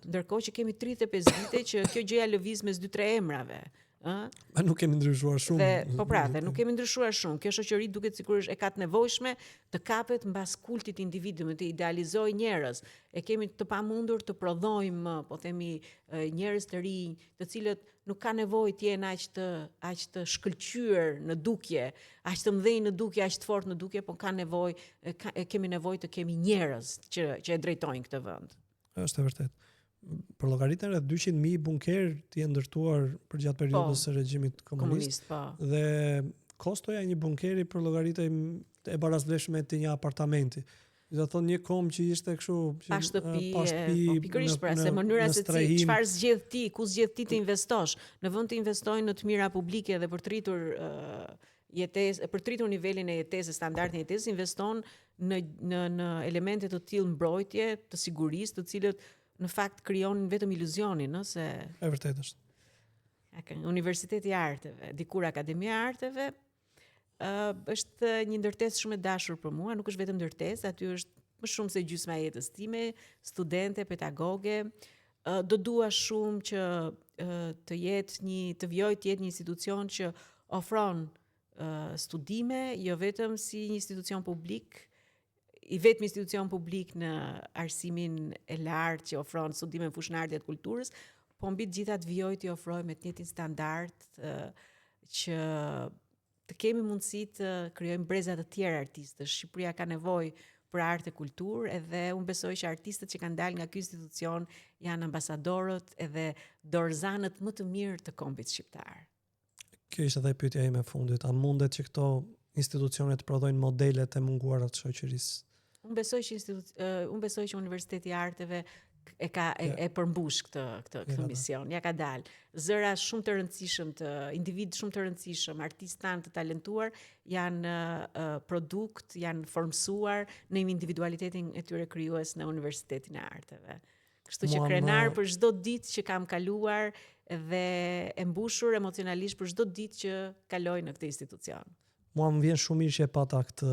Ndërkohë që kemi 35 vite që kjo gjëja lëviz mes 2-3 emrave. Nuk kemi ndryshuar shumë. Dhe nuk kemi ndryshuar shumë. Kjo shoqëri duket sikur e ka të nevojshme të kapet mbas kultit të individëve, të idealizojë njerëz. E kemi të pamundur të prodhojmë, po themi, njerëz të rinj, të cilët nuk ka nevojë të jenë aq të shkëlqyer në dukje, aq të mëdhenj në dukje, aq të fortë në dukje, por kemi nevojë të kemi njerëz që e drejtojnë këtë vend. Është e vërtetë. Për llogaritën rreth 200.000 bunker të jenë ndërtuar për gjatë periudhës së regjimit komunist. Dhe kostoja e një bunkeri për llogaritën e barazvleshme të një apartamenti. Do thonë një kom që ishte kështu pa shtëpi, pikërisht pra, se mënyra se çfarë zgjedh ti, ku zgjedh ti të investosh, në vend të investojnë në të mira publike dhe për të rritur për të rritur nivelin e jetesës, standardin e jetesës, investon në elemente të tillë mbrojtje, të sigurisë, të cilët në fakt krijonin vetëm iluzionin, se e vërtetë është. Universiteti i Arteve, dikur Akademia e Arteve, është një ndërtesë shumë e dashur për mua, nuk është vetëm ndërtesë, aty është më shumë se gjysma e jetës time, studente, pedagoge. Do dua shumë që të vijoj të jetë një institucion që ofron studime, jo vetëm si një institucion publik, i vetëm institucion publik në arsimin e lartë që ofron studime në fushën e artit dhe kulturës, po mbi të gjitha të vijoj të ofrojmë me të njëjtin standard që të kemi mundësi të krijojmë breza të tjerë artistësh. Shqipëria ka nevojë për art e kulturë, edhe unë besoj që artistët që kanë dalë nga ky institucion janë ambasadorët edhe dorëzanët më të mirë të kombit shqiptar. Kjo ishte edhe pyetja ime e fundit. A mundet që këto institucionet prodhojnë modelet e munguara të shoqërisë? Unë besoj që Universiteti i Arteve e përmbush këtë mision. Ja ka dalë. Zëra shumë të rëndësishëm, individ shumë të rëndësishëm, artistë tanë të talentuar janë produkt, janë formsuar në individualitetin e tyre krijues në Universitetin e Arteve. Kështu që krenar për çdo ditë që kam kaluar dhe e mbushur emocionalisht për çdo ditë që kaloj në këtë institucion. Mua më vjen shumë mirë që e pata këtë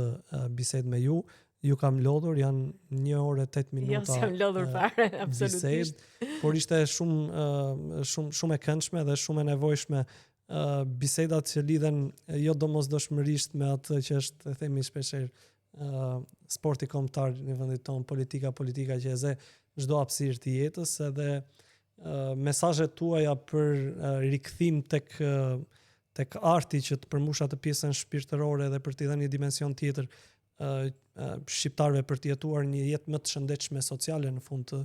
bisedë me ju. Ju kam lodhur, janë 1 orë 8 minuta. Jo, s'jam lodhur fare, absolutisht. Por ishte shumë e këndshme dhe shumë e nevojshme. Bisedat që lidhen jo domosdoshmërisht me atë që është, e themi shpeshherë, sporti kombëtar në vendin tonë, politika që e ze çdo hapësirë të jetës, edhe mesazhet tuaja për rikthim tek arti që të përmbush atë pjesën shpirtërore dhe për t'i dhënë një dimension tjetër shqiptarëve për të jetuar një jetë më të shëndetshme sociale në fund të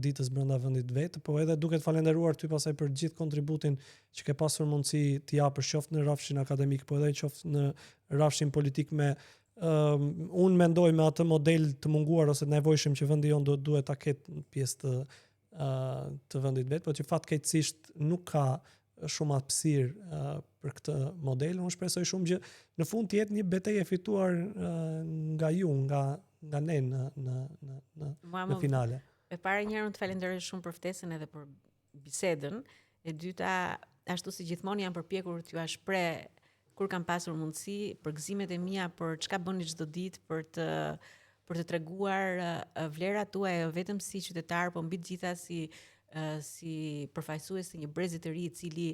ditës brenda vendit vetë, po edhe duket falenderuar ty pasaj për gjithë kontributin që ke pasur mundësi të japësh qoftë në rrafshin akademik, po edhe qoftë në rrafshin politik unë mendoj me atë model të munguar ose të nevojshëm që vendi jonë duhet ta ketë pjesë të vendit vetë, po që fatkeqësisht nuk ka shumë hapësirë për këtë model. Unë shpresoj shumë që në fund të jetë një betejë e fituar nga ju, nga ne në finale. E para njëherë të falenderoj shumë për ftesën edhe për bisedën. E dyta, ashtu si gjithmonë jam përpjekur t'ju shpreh kur kam pasur mundësi për gëzimet e mia për çka bëni çdo ditë për të treguar vlerat tuaja jo vetëm si qytetar, por mbi të gjitha si përfaqësues të një brezi të ri i cili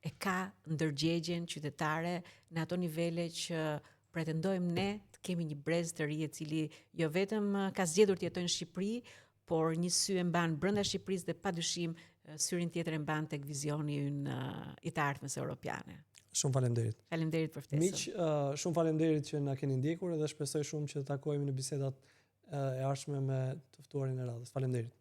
e ka ndërgjegjen qytetare në ato nivele që pretendojmë ne të kemi një brez të ri i cili jo vetëm ka zgjedhur të jetojë në Shqipëri, por një sy e mban brenda Shqipërisë dhe padyshim syrin tjetër e mban tek vizioni ynë i të ardhmes europiane. Shumë faleminderit. Faleminderit për ftesën. Miq, shumë faleminderit që na keni ndjekur dhe shpresoj shumë që të takohemi në bisedat e ardhshme me të ftuarin e radhës. Faleminderit.